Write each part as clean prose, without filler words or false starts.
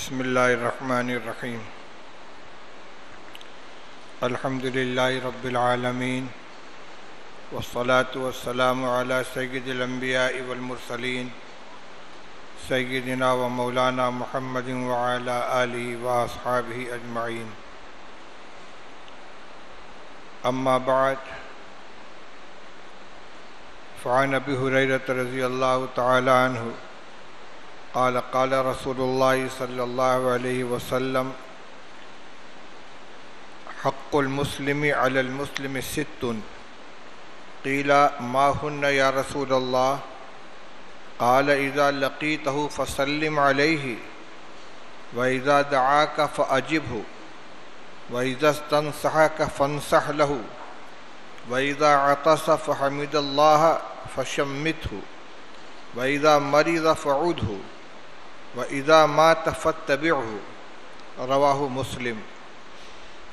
بسم اللہ الرحمن الرحیم الحمد للہ رب العالمین والصلاة والسلام علی سید الانبیاء والمرسلین سیدنا و مولانا محمد وعلی آلہ واصحابہ اجمعین اما بعد فعن ابی ہریرہ رضی اللہ تعالی عنہ قال قال رسول اللہ صلی اللہ علیہ وسلم حق المسلم علی المسلم ست قیل ما ہن یا رسول اللہ قال اذا لقیتہ فسلم علیہ واذا دعاک فاجبہ واذا استنصحک فانصح لہ واذا عطس فحمد اللہ فشمتہ واذا مرض فعودہ وَإِذَا مَاتَ فَاتَّبِعْهُ رواہ مسلم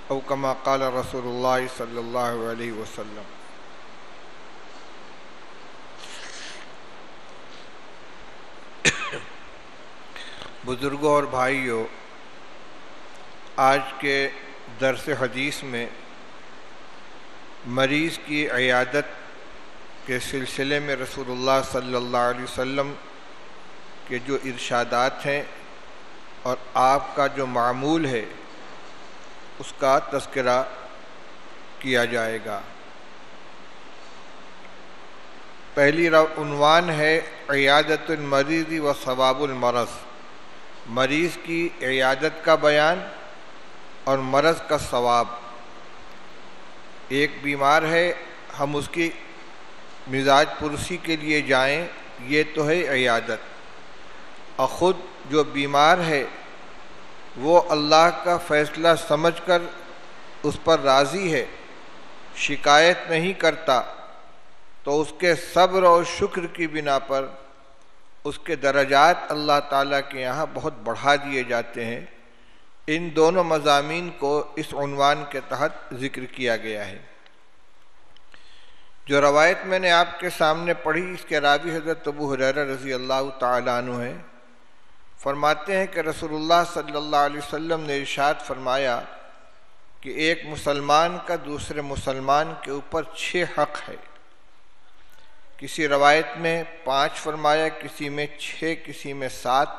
او کما قال رسول اللہ صلی اللہ علیہ وسلم۔ بزرگوں اور بھائیوں، آج کے درس حدیث میں مریض کی عیادت کے سلسلے میں رسول اللہ صلی اللہ علیہ وسلم کہ جو ارشادات ہیں اور آپ کا جو معمول ہے اس کا تذکرہ کیا جائے گا۔ پہلی عنوان ہے عیادت المریض و ثواب المرض، مریض کی عیادت کا بیان اور مرض کا ثواب۔ ایک بیمار ہے، ہم اس کی مزاج پرسی کے لیے جائیں، یہ تو ہے عیادت۔ اور خود جو بیمار ہے وہ اللہ کا فیصلہ سمجھ کر اس پر راضی ہے، شکایت نہیں کرتا، تو اس کے صبر اور شکر کی بنا پر اس کے درجات اللہ تعالیٰ کے یہاں بہت بڑھا دیے جاتے ہیں۔ ان دونوں مضامین کو اس عنوان کے تحت ذکر کیا گیا ہے۔ جو روایت میں نے آپ کے سامنے پڑھی، اس کے راوی حضرت ابو ہریرہ رضی اللہ تعالیٰ عنہ ہیں۔ فرماتے ہیں کہ رسول اللہ صلی اللہ علیہ وسلم نے ارشاد فرمایا کہ ایک مسلمان کا دوسرے مسلمان کے اوپر 6 حق ہے۔ کسی روایت میں 5 فرمایا، کسی میں 6، کسی میں 7،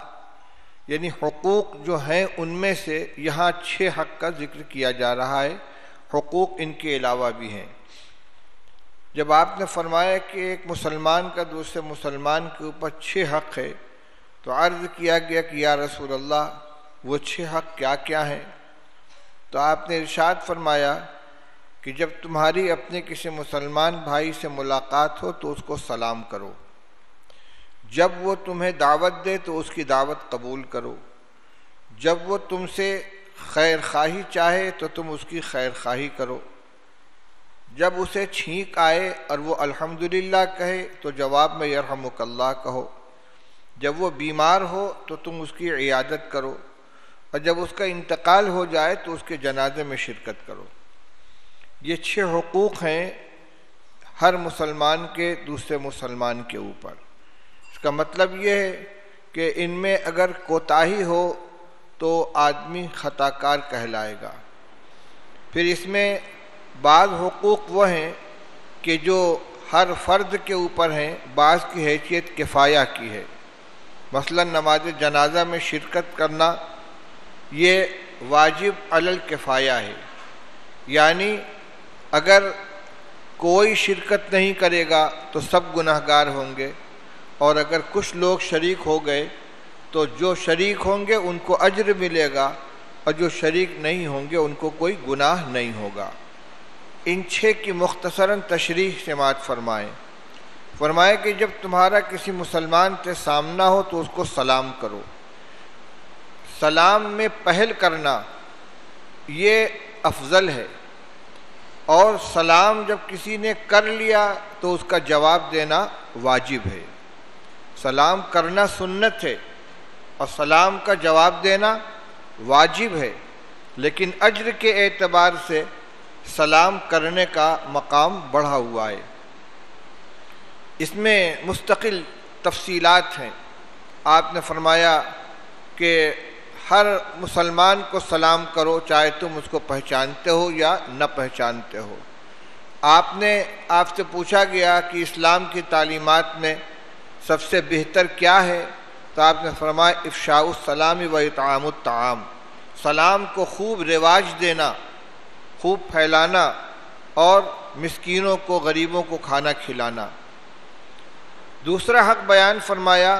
یعنی حقوق جو ہیں ان میں سے یہاں 6 حق کا ذکر کیا جا رہا ہے، حقوق ان کے علاوہ بھی ہیں۔ جب آپ نے فرمایا کہ ایک مسلمان کا دوسرے مسلمان کے اوپر 6 حق ہے، تو عرض کیا گیا کہ یا رسول اللہ وہ 6 حق کیا کیا ہیں؟ تو آپ نے ارشاد فرمایا کہ جب تمہاری اپنے کسی مسلمان بھائی سے ملاقات ہو تو اس کو سلام کرو، جب وہ تمہیں دعوت دے تو اس کی دعوت قبول کرو، جب وہ تم سے خیر خواہی چاہے تو تم اس کی خیر خواہی کرو، جب اسے چھینک آئے اور وہ الحمدللہ کہے تو جواب میں یرحمک اللہ کہو، جب وہ بیمار ہو تو تم اس کی عیادت کرو، اور جب اس کا انتقال ہو جائے تو اس کے جنازے میں شرکت کرو۔ یہ 6 حقوق ہیں ہر مسلمان کے دوسرے مسلمان کے اوپر۔ اس کا مطلب یہ ہے کہ ان میں اگر کوتاہی ہو تو آدمی خطا کار کہلائے گا۔ پھر اس میں بعض حقوق وہ ہیں کہ جو ہر فرد کے اوپر ہیں، بعض کی حیثیت کفایہ کی ہے۔ مثلا نماز جنازہ میں شرکت کرنا یہ واجب علی الکفایہ ہے، یعنی اگر کوئی شرکت نہیں کرے گا تو سب گناہگار ہوں گے، اور اگر کچھ لوگ شریک ہو گئے تو جو شریک ہوں گے ان کو اجر ملے گا، اور جو شریک نہیں ہوں گے ان کو کوئی گناہ نہیں ہوگا۔ ان 6 کی مختصراً تشریح سماعت فرمائیں۔ فرمایا کہ جب تمہارا کسی مسلمان سے سامنا ہو تو اس کو سلام کرو۔ سلام میں پہل کرنا یہ افضل ہے، اور سلام جب کسی نے کر لیا تو اس کا جواب دینا واجب ہے۔ سلام کرنا سنت ہے اور سلام کا جواب دینا واجب ہے، لیکن اجر کے اعتبار سے سلام کرنے کا مقام بڑھا ہوا ہے۔ اس میں مستقل تفصیلات ہیں۔ آپ نے فرمایا کہ ہر مسلمان کو سلام کرو، چاہے تم اس کو پہچانتے ہو یا نہ پہچانتے ہو۔ آپ سے پوچھا گیا کہ اسلام کی تعلیمات میں سب سے بہتر کیا ہے، تو آپ نے فرمایا افشاء السلام و اطعام الطعام، سلام کو خوب رواج دینا، خوب پھیلانا اور مسکینوں کو، غریبوں کو کھانا کھلانا۔ دوسرا حق بیان فرمایا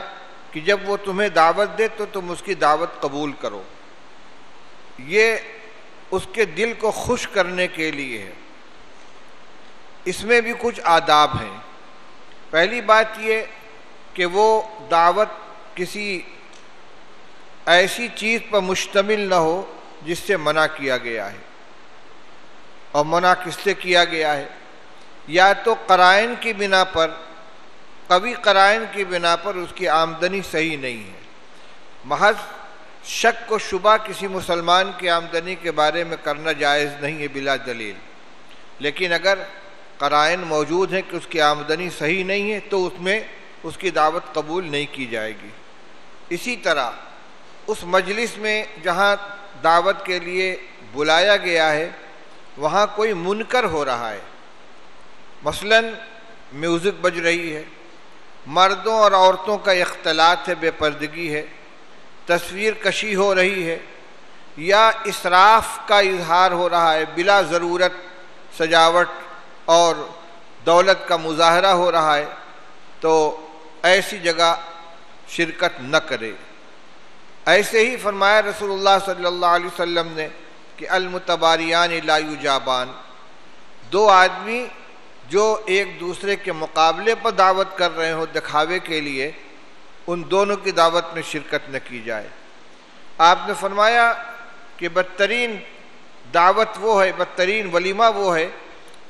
کہ جب وہ تمہیں دعوت دے تو تم اس کی دعوت قبول کرو، یہ اس کے دل کو خوش کرنے کے لیے ہے۔ اس میں بھی کچھ آداب ہیں۔ پہلی بات یہ کہ وہ دعوت کسی ایسی چیز پر مشتمل نہ ہو جس سے منع کیا گیا ہے، اور منع کس سے کیا گیا ہے؟ یا تو قرائن کی بنا پر، قوی قرائن کی بنا پر اس کی آمدنی صحیح نہیں ہے۔ محض شک و شبہ کسی مسلمان کی آمدنی کے بارے میں کرنا جائز نہیں ہے بلا دلیل، لیکن اگر قرائن موجود ہیں کہ اس کی آمدنی صحیح نہیں ہے تو اس میں اس کی دعوت قبول نہیں کی جائے گی۔ اسی طرح اس مجلس میں جہاں دعوت کے لیے بلایا گیا ہے وہاں کوئی منکر ہو رہا ہے، مثلا میوزک بج رہی ہے، مردوں اور عورتوں کا اختلاط ہے، بے پردگی ہے، تصویر کشی ہو رہی ہے، یا اسراف کا اظہار ہو رہا ہے، بلا ضرورت سجاوٹ اور دولت کا مظاہرہ ہو رہا ہے، تو ایسی جگہ شرکت نہ کرے۔ ایسے ہی فرمایا رسول اللہ صلی اللہ علیہ وسلم نے کہ المتباریان لا یجابان، دو آدمی جو ایک دوسرے کے مقابلے پر دعوت کر رہے ہوں دکھاوے کے لیے، ان دونوں کی دعوت میں شرکت نہ کی جائے۔ آپ نے فرمایا کہ بدترین دعوت وہ ہے، بدترین ولیمہ وہ ہے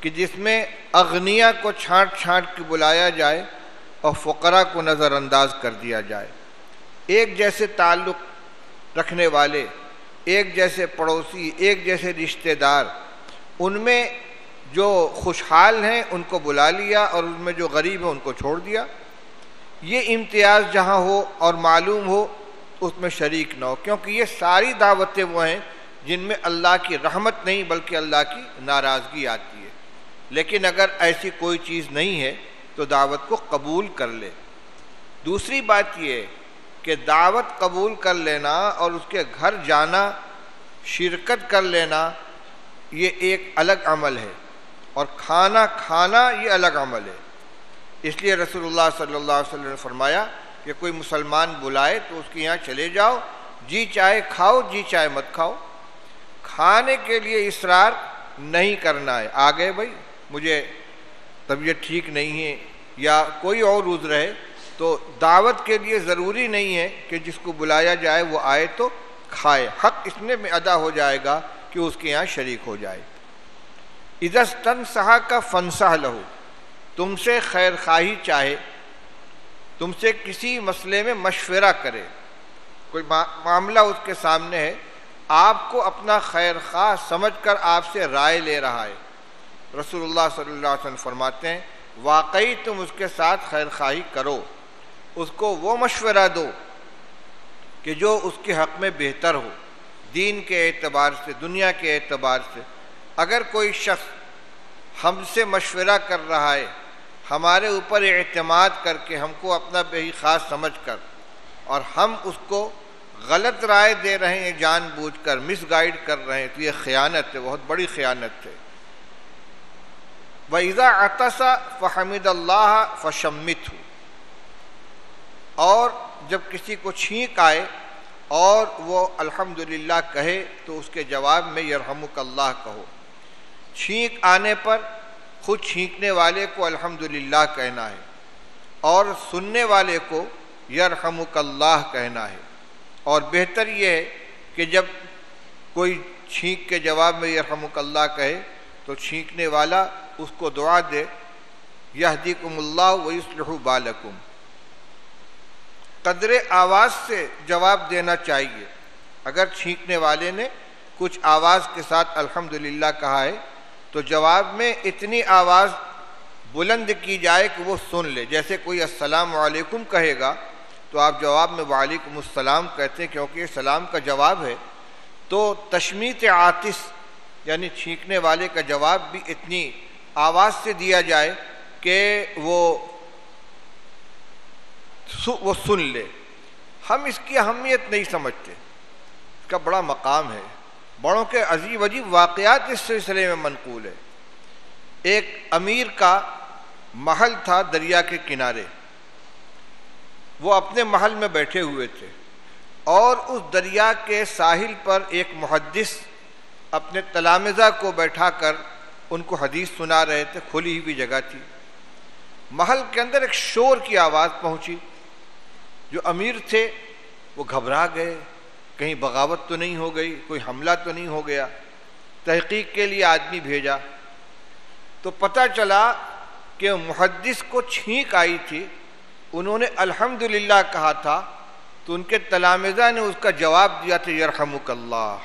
کہ جس میں اغنیاء کو چھانٹ چھانٹ کے بلایا جائے اور فقراء کو نظر انداز کر دیا جائے۔ ایک جیسے تعلق رکھنے والے، ایک جیسے پڑوسی، ایک جیسے رشتہ دار، ان میں جو خوشحال ہیں ان کو بلا لیا اور ان میں جو غریب ہیں ان کو چھوڑ دیا۔ یہ امتیاز جہاں ہو اور معلوم ہو اس میں شریک نہ ہو، کیونکہ یہ ساری دعوتیں وہ ہیں جن میں اللہ کی رحمت نہیں بلکہ اللہ کی ناراضگی آتی ہے۔ لیکن اگر ایسی کوئی چیز نہیں ہے تو دعوت کو قبول کر لے۔ دوسری بات یہ ہے کہ دعوت قبول کر لینا اور اس کے گھر جانا، شرکت کر لینا، یہ ایک الگ عمل ہے، اور کھانا کھانا یہ الگ عمل ہے۔ اس لیے رسول اللہ صلی اللہ علیہ وسلم نے فرمایا کہ کوئی مسلمان بلائے تو اس کے یہاں چلے جاؤ، جی چاہے کھاؤ جی چاہے مت کھاؤ۔ کھانے کے لیے اصرار نہیں کرنا ہے، آ گئے بھائی مجھے طبیعت ٹھیک نہیں ہے یا کوئی اور عذر ہے، تو دعوت کے لیے ضروری نہیں ہے کہ جس کو بلایا جائے وہ آئے تو کھائے، حق اس میں ادا ہو جائے گا کہ اس کے یہاں شریک ہو جائے۔ اذا استنصحک فانصح لہ، تم سے خیر خواہی چاہے، تم سے کسی مسئلے میں مشورہ کرے، کوئی معاملہ اس کے سامنے ہے، آپ کو اپنا خیر خواہ سمجھ کر آپ سے رائے لے رہا ہے، رسول اللہ صلی اللہ علیہ وسلم فرماتے ہیں واقعی تم اس کے ساتھ خیر خواہی کرو، اس کو وہ مشورہ دو کہ جو اس کے حق میں بہتر ہو، دین کے اعتبار سے، دنیا کے اعتبار سے۔ اگر کوئی شخص ہم سے مشورہ کر رہا ہے، ہمارے اوپر اعتماد کر کے، ہم کو اپنا بے خاص سمجھ کر، اور ہم اس کو غلط رائے دے رہے ہیں، جان بوجھ کر مس گائیڈ کر رہے ہیں، تو یہ خیانت ہے، بہت بڑی خیانت ہے۔ وَإِذَا عَطَسَ فَحَمِدَ اللَّهَ فَشَمِّتْهُ، اور جب کسی کو چھینک آئے اور وہ الحمدللہ کہے تو اس کے جواب میں یرحمک اللہ کہو۔ چھینک آنے پر خود چھینکنے والے کو الحمدللہ کہنا ہے اور سننے والے کو یرحمک اللہ کہنا ہے، اور بہتر یہ ہے کہ جب کوئی چھینک کے جواب میں یرحمک اللہ کہے تو چھینکنے والا اس کو دعا دے یہدیکم اللہ ویصلح بالکم۔ قدر آواز سے جواب دینا چاہیے، اگر چھینکنے والے نے کچھ آواز کے ساتھ الحمدللہ کہا ہے تو جواب میں اتنی آواز بلند کی جائے کہ وہ سن لے، جیسے کوئی السلام علیکم کہے گا تو آپ جواب میں وعلیکم السلام کہتے ہیں، کیونکہ یہ سلام کا جواب ہے۔ تو تشمیت عاطس یعنی چھینکنے والے کا جواب بھی اتنی آواز سے دیا جائے کہ وہ سن لے۔ ہم اس کی اہمیت نہیں سمجھتے، اس کا بڑا مقام ہے، بڑوں کے عجیب عجیب واقعات اس سلسلے میں منقول ہے۔ ایک امیر کا محل تھا دریا کے کنارے، وہ اپنے محل میں بیٹھے ہوئے تھے اور اس دریا کے ساحل پر ایک محدث اپنے تلامذہ کو بیٹھا کر ان کو حدیث سنا رہے تھے، کھلی ہوئی جگہ تھی۔ محل کے اندر ایک شور کی آواز پہنچی، جو امیر تھے وہ گھبرا گئے، کہیں بغاوت تو نہیں ہو گئی، کوئی حملہ تو نہیں ہو گیا۔ تحقیق کے لیے آدمی بھیجا تو پتہ چلا کہ محدث کو چھینک آئی تھی، انہوں نے الحمدللہ کہا تھا، تو ان کے تلامذہ نے اس کا جواب دیا تھا یرحمک اللہ۔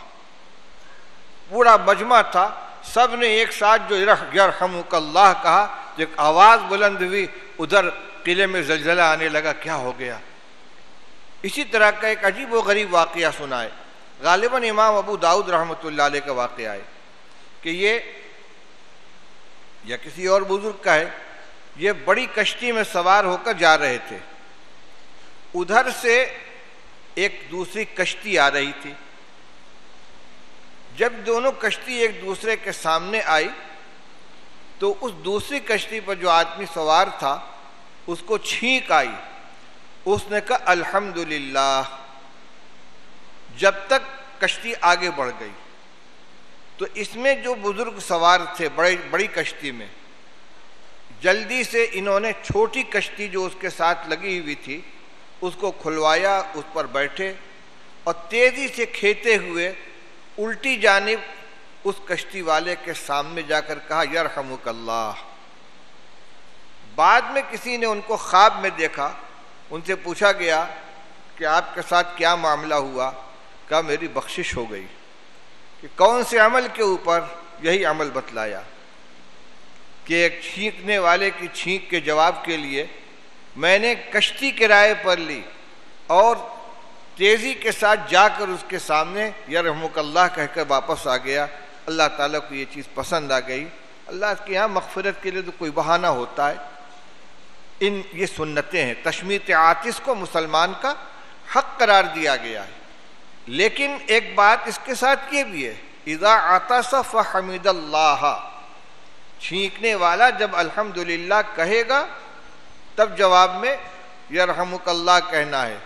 پورا مجمع تھا، سب نے ایک ساتھ جو یرحمک اللہ کہا، جو ایک آواز بلند ہوئی، ادھر قلعے میں زلزلہ آنے لگا، کیا ہو گیا؟ اسی طرح کا ایک عجیب و غریب واقعہ سنا ہے، غالباً امام ابو داؤد رحمۃ اللہ علیہ کا واقعہ ہے کہ یہ یا کسی اور بزرگ کا ہے، یہ بڑی کشتی میں سوار ہو کر جا رہے تھے، ادھر سے ایک دوسری کشتی آ رہی تھی۔ جب دونوں کشتی ایک دوسرے کے سامنے آئی تو اس دوسری کشتی پر جو آدمی سوار تھا اس کو چھینک آئی، اس نے کہا الحمدللہ، جب تک کشتی آگے بڑھ گئی۔ تو اس میں جو بزرگ سوار تھے بڑی کشتی میں، جلدی سے انہوں نے چھوٹی کشتی جو اس کے ساتھ لگی ہوئی تھی اس کو کھلوایا، اس پر بیٹھے اور تیزی سے کھیتے ہوئے الٹی جانب اس کشتی والے کے سامنے جا کر کہا یرحمک اللہ۔ بعد میں کسی نے ان کو خواب میں دیکھا، ان سے پوچھا گیا کہ آپ کے ساتھ کیا معاملہ ہوا؟ کہا میری بخشش ہو گئی۔ کہ کون سے عمل کے اوپر؟ یہی عمل بتلایا کہ ایک چھینکنے والے کی چھینک کے جواب کے لیے میں نے کشتی کرائے پر لی اور تیزی کے ساتھ جا کر اس کے سامنے یرحمک اللہ کہہ کر واپس آ گیا۔ اللہ تعالیٰ کو یہ چیز پسند آ گئی۔ اللہ کے یہاں مغفرت کے لیے تو کوئی بہانہ ہوتا ہے، یہ سنتیں ہیں۔ تشمیت عاطس کو مسلمان کا حق قرار دیا گیا ہے، لیکن ایک بات اس کے ساتھ یہ بھی ہے، اذا عطس فحمد اللہ، چھینکنے والا جب الحمدللہ کہے گا تب جواب میں یرحمک اللہ کہنا ہے،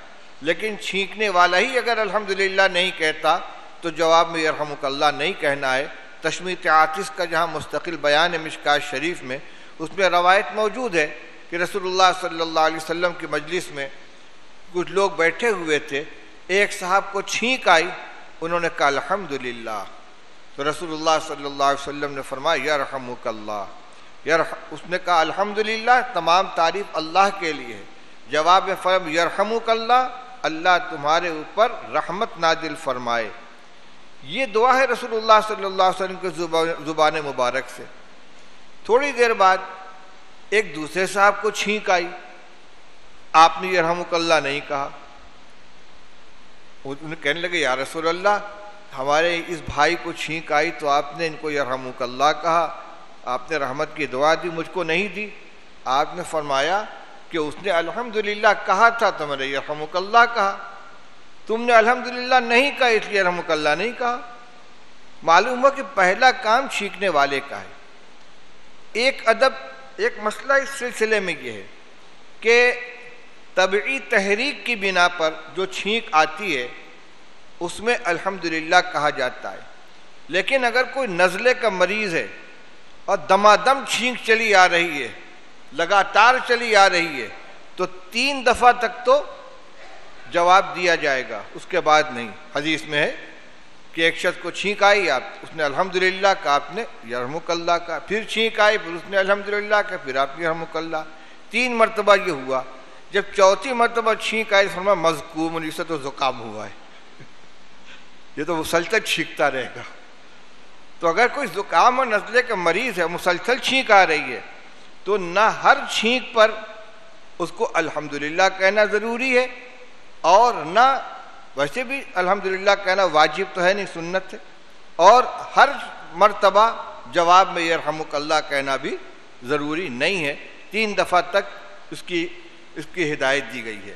لیکن چھینکنے والا ہی اگر الحمدللہ نہیں کہتا تو جواب میں یرحمک اللہ نہیں کہنا ہے۔ تشمیت عاطس کا جہاں مستقل بیان ہے مشکات شریف میں، اس میں روایت موجود ہے کہ رسول اللہ صلی اللہ علیہ وسلم کی مجلس میں کچھ لوگ بیٹھے ہوئے تھے، ایک صاحب کو چھینک آئی، انہوں نے کہا الحمدللہ، تو رسول اللہ صلی اللہ علیہ وسلم نے فرمایا یرحمک اللہ۔ اس نے کہا الحمدللہ، تمام تعریف اللہ کے لیے ہے۔ جواب میں فرمایا یرحمک اللہ، اللہ تمہارے اوپر رحمت نازل فرمائے۔ یہ دعا ہے رسول اللہ صلی اللہ علیہ وسلم کے زبان مبارک سے۔ تھوڑی دیر بعد ایک دوسرے صاحب کو چھینک آئی، آپ نے یرحمک اللہ نہیں کہا۔ انہیں کہنے لگے یا رسول اللہ، ہمارے اس بھائی کو چھینک آئی تو آپ نے ان کو یرحمک اللہ کہا، آپ نے رحمت کی دعا دی، مجھ کو نہیں دی۔ آپ نے فرمایا کہ اس نے الحمدللہ کہا تھا تو میں نے یرحمک اللہ کہا، تم نے الحمدللہ نہیں کہا اس لیے یرحمک اللہ نہیں کہا۔ معلوم ہوا کہ پہلا کام چھینکنے والے کا ہے۔ ایک مسئلہ اس سلسلے میں یہ ہے کہ طبعی تحریک کی بنا پر جو چھینک آتی ہے اس میں الحمدللہ کہا جاتا ہے، لیکن اگر کوئی نزلے کا مریض ہے اور دمادم چھینک چلی آ رہی ہے، لگاتار چلی آ رہی ہے، تو 3 دفعہ تک تو جواب دیا جائے گا، اس کے بعد نہیں۔ حدیث میں ہے کہ ایک شخص کو چھینک آئی، اس نے الحمدللہ کہا، آپ نے یرحمک اللہ کہا، پھر چھینک آئی، پھر اس نے الحمدللہ کہا، پھر آپ نے یرحمک اللہ۔ 3 مرتبہ یہ ہوا۔ جب 4تھی مرتبہ چھینک آئی فرمایا مذکوم، اسے تو زکام ہوا ہے، یہ تو مسلسل چھینکتا رہے گا۔ تو اگر کوئی زکام اور نزلے کا مریض ہے، مسلسل چھینک آ رہی ہے، تو نہ ہر چھینک پر اس کو الحمدللہ کہنا ضروری ہے، اور نہ ویسے بھی الحمدللہ کہنا واجب تو ہے نہیں، سنت ہے، اور ہر مرتبہ جواب میں یرحمک اللہ کہنا بھی ضروری نہیں ہے، 3 دفعہ تک اس کی ہدایت دی گئی ہے۔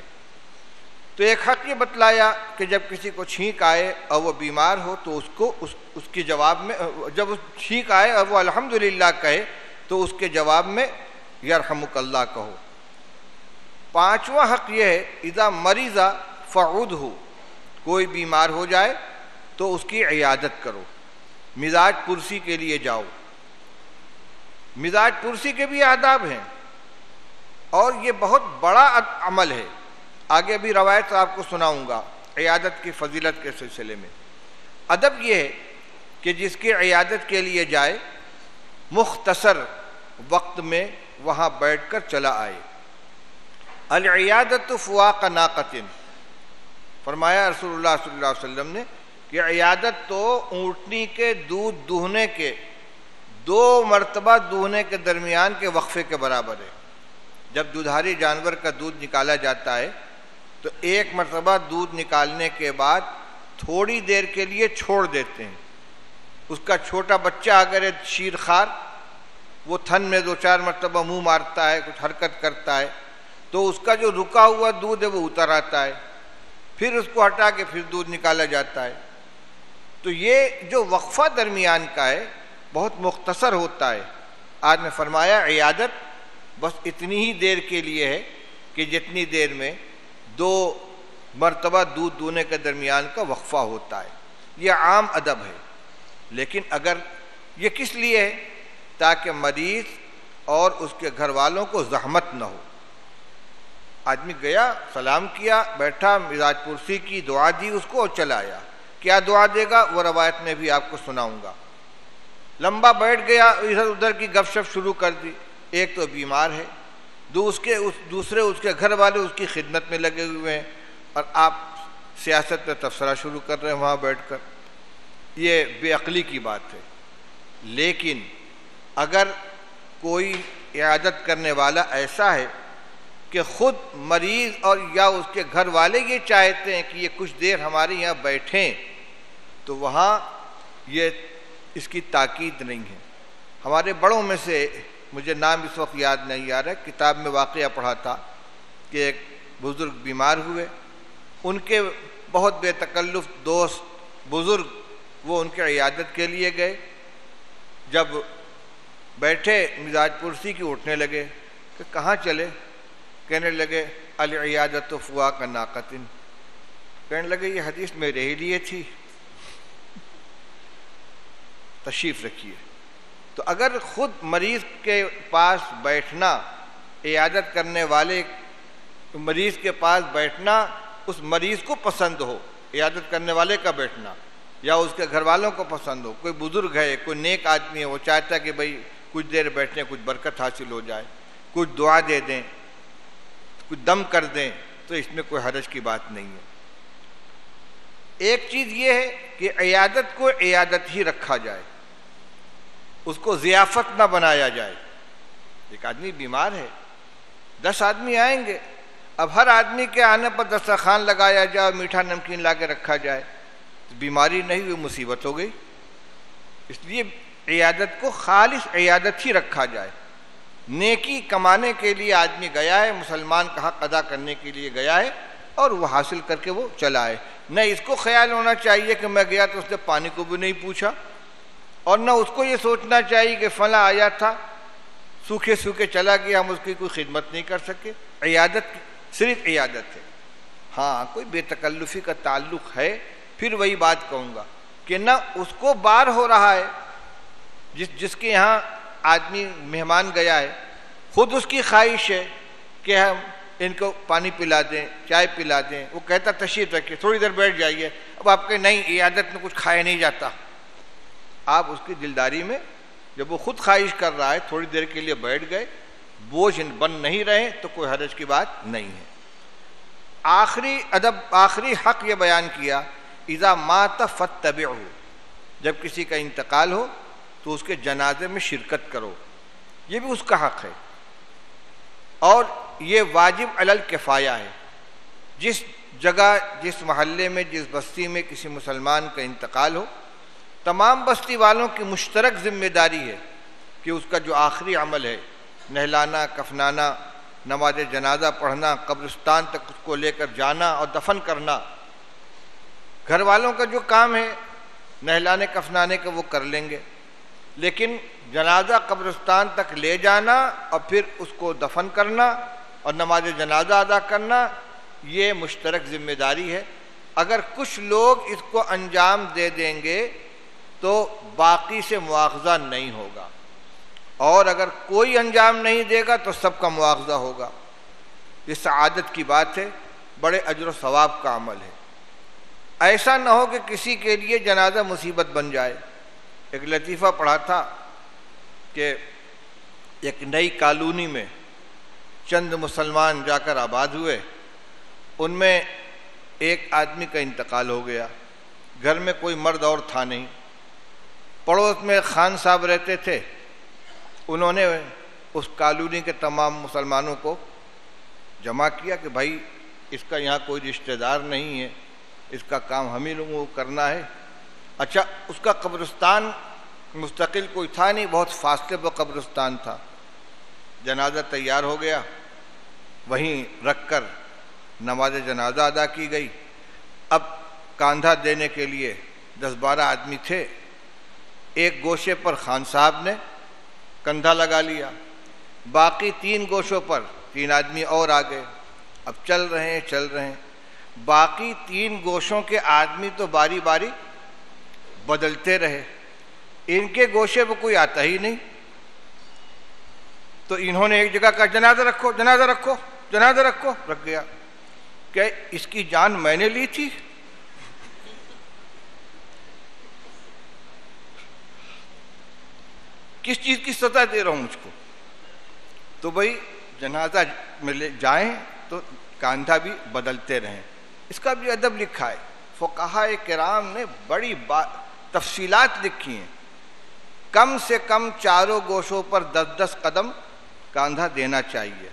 تو ایک حق یہ بتلایا کہ جب کسی کو چھینک آئے اور وہ بیمار ہو تو اس کے جواب میں، جب چھینک آئے اور وہ الحمدللہ کہے تو اس کے جواب میں یرحمک اللہ کہو۔ 5واں حق یہ ہے اذا مریض فعودہ، کوئی بیمار ہو جائے تو اس کی عیادت کرو، مزاج پرسی کے لیے جاؤ۔ مزاج پرسی کے بھی آداب ہیں اور یہ بہت بڑا عمل ہے، آگے بھی روایت آپ کو سناؤں گا عیادت کی فضیلت کے سلسلے میں۔ ادب یہ ہے کہ جس کی عیادت کے لیے جائے مختصر وقت میں وہاں بیٹھ کر چلا آئے۔ العیادت فواق ناقۃ، فرمایا رسول اللہ صلی اللہ علیہ وسلم نے کہ عیادت تو اونٹنی کے دودھ دوہنے کے 2 مرتبہ دوہنے کے درمیان کے وقفے کے برابر ہے۔ جب دودھاری جانور کا دودھ نکالا جاتا ہے تو 1 مرتبہ دودھ نکالنے کے بعد تھوڑی دیر کے لیے چھوڑ دیتے ہیں۔ اس کا چھوٹا بچہ اگر ہے شیرخوار، وہ تھن میں 2-4 مرتبہ منہ مارتا ہے، کچھ حرکت کرتا ہے تو اس کا جو رکا ہوا دودھ ہے وہ اتر آتا ہے، پھر اس کو ہٹا کے پھر دودھ نکالا جاتا ہے۔ تو یہ جو وقفہ درمیان کا ہے بہت مختصر ہوتا ہے۔ آج نے فرمایا عیادت بس اتنی ہی دیر کے لیے ہے کہ جتنی دیر میں 2 مرتبہ دودھ دونے کے درمیان کا وقفہ ہوتا ہے۔ یہ عام ادب ہے، لیکن اگر یہ کس لیے ہے؟ تاکہ مریض اور اس کے گھر والوں کو زحمت نہ ہو۔ آدمی گیا، سلام کیا، بیٹھا، مزاج پرسی کی، دعا دی اس کو اور چلا آیا۔ کیا دعا دے گا وہ روایت میں بھی آپ کو سناؤں گا۔ لمبا بیٹھ گیا، ادھر ادھر کی گپ شپ شروع کر دی، ایک تو بیمار ہے، دوسرے اس کے گھر والے اس کی خدمت میں لگے ہوئے ہیں، اور آپ سیاست پہ تبصرہ شروع کر رہے ہیں وہاں بیٹھ کر۔ یہ بے عقلی کی بات ہے۔ لیکن اگر کوئی عیادت کرنے والا ایسا ہے کہ خود مریض اور یا اس کے گھر والے یہ چاہتے ہیں کہ یہ کچھ دیر ہمارے یہاں بیٹھیں، تو وہاں یہ اس کی تاکید نہیں ہے۔ ہمارے بڑوں میں سے مجھے نام اس وقت یاد نہیں آ رہا، کتاب میں واقعہ پڑھا تھا کہ ایک بزرگ بیمار ہوئے، ان کے بہت بے تکلف دوست بزرگ وہ ان کے عیادت کے لیے گئے۔ جب بیٹھے مزاج پرسی کی، اٹھنے لگے کہ کہاں چلے؟ کہنے لگے العیادت فواق ناقۃ، کہنے لگے یہ حدیث میرے ہی لیے تھی، تشریف رکھیے۔ تو اگر خود مریض کے پاس بیٹھنا، عیادت کرنے والے مریض کے پاس بیٹھنا اس مریض کو پسند ہو، عیادت کرنے والے کا بیٹھنا، یا اس کے گھر والوں کو پسند ہو، کوئی بزرگ ہے، کوئی نیک آدمی ہے، وہ چاہتا ہے کہ بھئی کچھ دیر بیٹھیں، کچھ برکت حاصل ہو جائے، کچھ دعا دے دیں، کچھ دم کر دیں، تو اس میں کوئی حرج کی بات نہیں ہے۔ ایک چیز یہ ہے کہ عیادت کو عیادت ہی رکھا جائے، اس کو ضیافت نہ بنایا جائے۔ ایک آدمی بیمار ہے، 10 آدمی آئیں گے، اب ہر آدمی کے آنے پر دسترخوان لگایا جائے، میٹھا نمکین لا کے رکھا جائے، تو بیماری نہیں ہوئی، مصیبت ہو گئی۔ اس لیے عیادت کو خالص عیادت ہی رکھا جائے۔ نیکی کمانے کے لیے آدمی گیا ہے، مسلمان کا حق ادا کرنے کے لیے گیا ہے، اور وہ حاصل کر کے وہ چلا آئے۔ نہ اس کو خیال ہونا چاہیے کہ میں گیا تو اس نے پانی کو بھی نہیں پوچھا، اور نہ اس کو یہ سوچنا چاہیے کہ فلاں آیا تھا سوکھے سوکھے چلا گیا، ہم اس کی کوئی خدمت نہیں کر سکے۔ عیادت صرف عیادت ہے۔ ہاں کوئی بے تکلفی کا تعلق ہے، پھر وہی بات کہوں گا کہ نہ اس کو بار ہو رہا ہے، جس کے یہاں آدمی مہمان گیا ہے، خود اس کی خواہش ہے کہ ہم ان کو پانی پلا دیں، چائے پلا دیں، وہ کہتا تشریف رکھیے، تھوڑی دیر بیٹھ جائیے، اب آپ کہ نہیں عیادت میں کچھ کھایا نہیں جاتا، آپ اس کی دلداری میں جب وہ خود خواہش کر رہا ہے تھوڑی دیر کے لیے بیٹھ گئے، بوجھ بن نہیں رہے تو کوئی حرج کی بات نہیں ہے۔ آخری حق یہ بیان کیا اذا مات فاتبعہ، جب کسی کا انتقال ہو تو اس کے جنازے میں شرکت کرو، یہ بھی اس کا حق ہے، اور یہ واجب علی الکفایہ ہے۔ جگہ جس محلے میں جس بستی میں کسی مسلمان کا انتقال ہو، تمام بستی والوں کی مشترک ذمہ داری ہے کہ اس کا جو آخری عمل ہے نہلانا، کفنانا، نماز جنازہ پڑھنا، قبرستان تک اس کو لے کر جانا اور دفن کرنا، گھر والوں کا جو کام ہے نہلانے کفنانے کا وہ کر لیں گے، لیکن جنازہ قبرستان تک لے جانا اور پھر اس کو دفن کرنا اور نماز جنازہ ادا کرنا یہ مشترک ذمہ داری ہے۔ اگر کچھ لوگ اس کو انجام دے دیں گے تو باقی سے مواخذہ نہیں ہوگا، اور اگر کوئی انجام نہیں دے گا تو سب کا مواخذہ ہوگا۔ یہ سعادت کی بات ہے، بڑے اجر و ثواب کا عمل ہے۔ ایسا نہ ہو کہ کسی کے لیے جنازہ مصیبت بن جائے۔ ایک لطیفہ پڑھا تھا کہ ایک نئی کالونی میں چند مسلمان جا کر آباد ہوئے، ان میں ایک آدمی کا انتقال ہو گیا، گھر میں کوئی مرد اور تھا نہیں، پڑوس میں خان صاحب رہتے تھے، انہوں نے اس کالونی کے تمام مسلمانوں کو جمع کیا کہ بھائی اس کا یہاں کوئی رشتہ دار نہیں ہے، اس کا کام ہم ہی لوگوں کو کرنا ہے۔ اچھا، اس کا قبرستان مستقل کوئی تھا نہیں، بہت فاصلے پر قبرستان تھا۔ جنازہ تیار ہو گیا، وہیں رکھ کر نماز جنازہ ادا کی گئی۔ اب کاندھا دینے کے لیے 10-12 آدمی تھے، ایک گوشے پر خان صاحب نے کندھا لگا لیا، باقی 3 گوشوں پر 3 آدمی اور آ گئے۔ اب چل رہے ہیں، باقی 3 گوشوں کے آدمی تو باری باری بدلتے رہے، ان کے گوشے پہ کوئی آتا ہی نہیں، تو انہوں نے ایک جگہ کہا جنازہ رکھو، جنازہ رکھو، جنازہ رکھو، رکھ گیا۔ کہ اس کی جان میں نے لی تھی؟ کس چیز کی سزا دے رہا ہوں مجھ کو؟ تو بھائی جنازہ میں لے جائیں تو کاندھا بھی بدلتے رہیں۔ اس کا بھی ادب لکھا ہے، فقہاء کرام نے بڑی تفصیلات لکھی ہیں۔ کم سے کم چاروں گوشوں پر 10-10 قدم کاندھا دینا چاہیے۔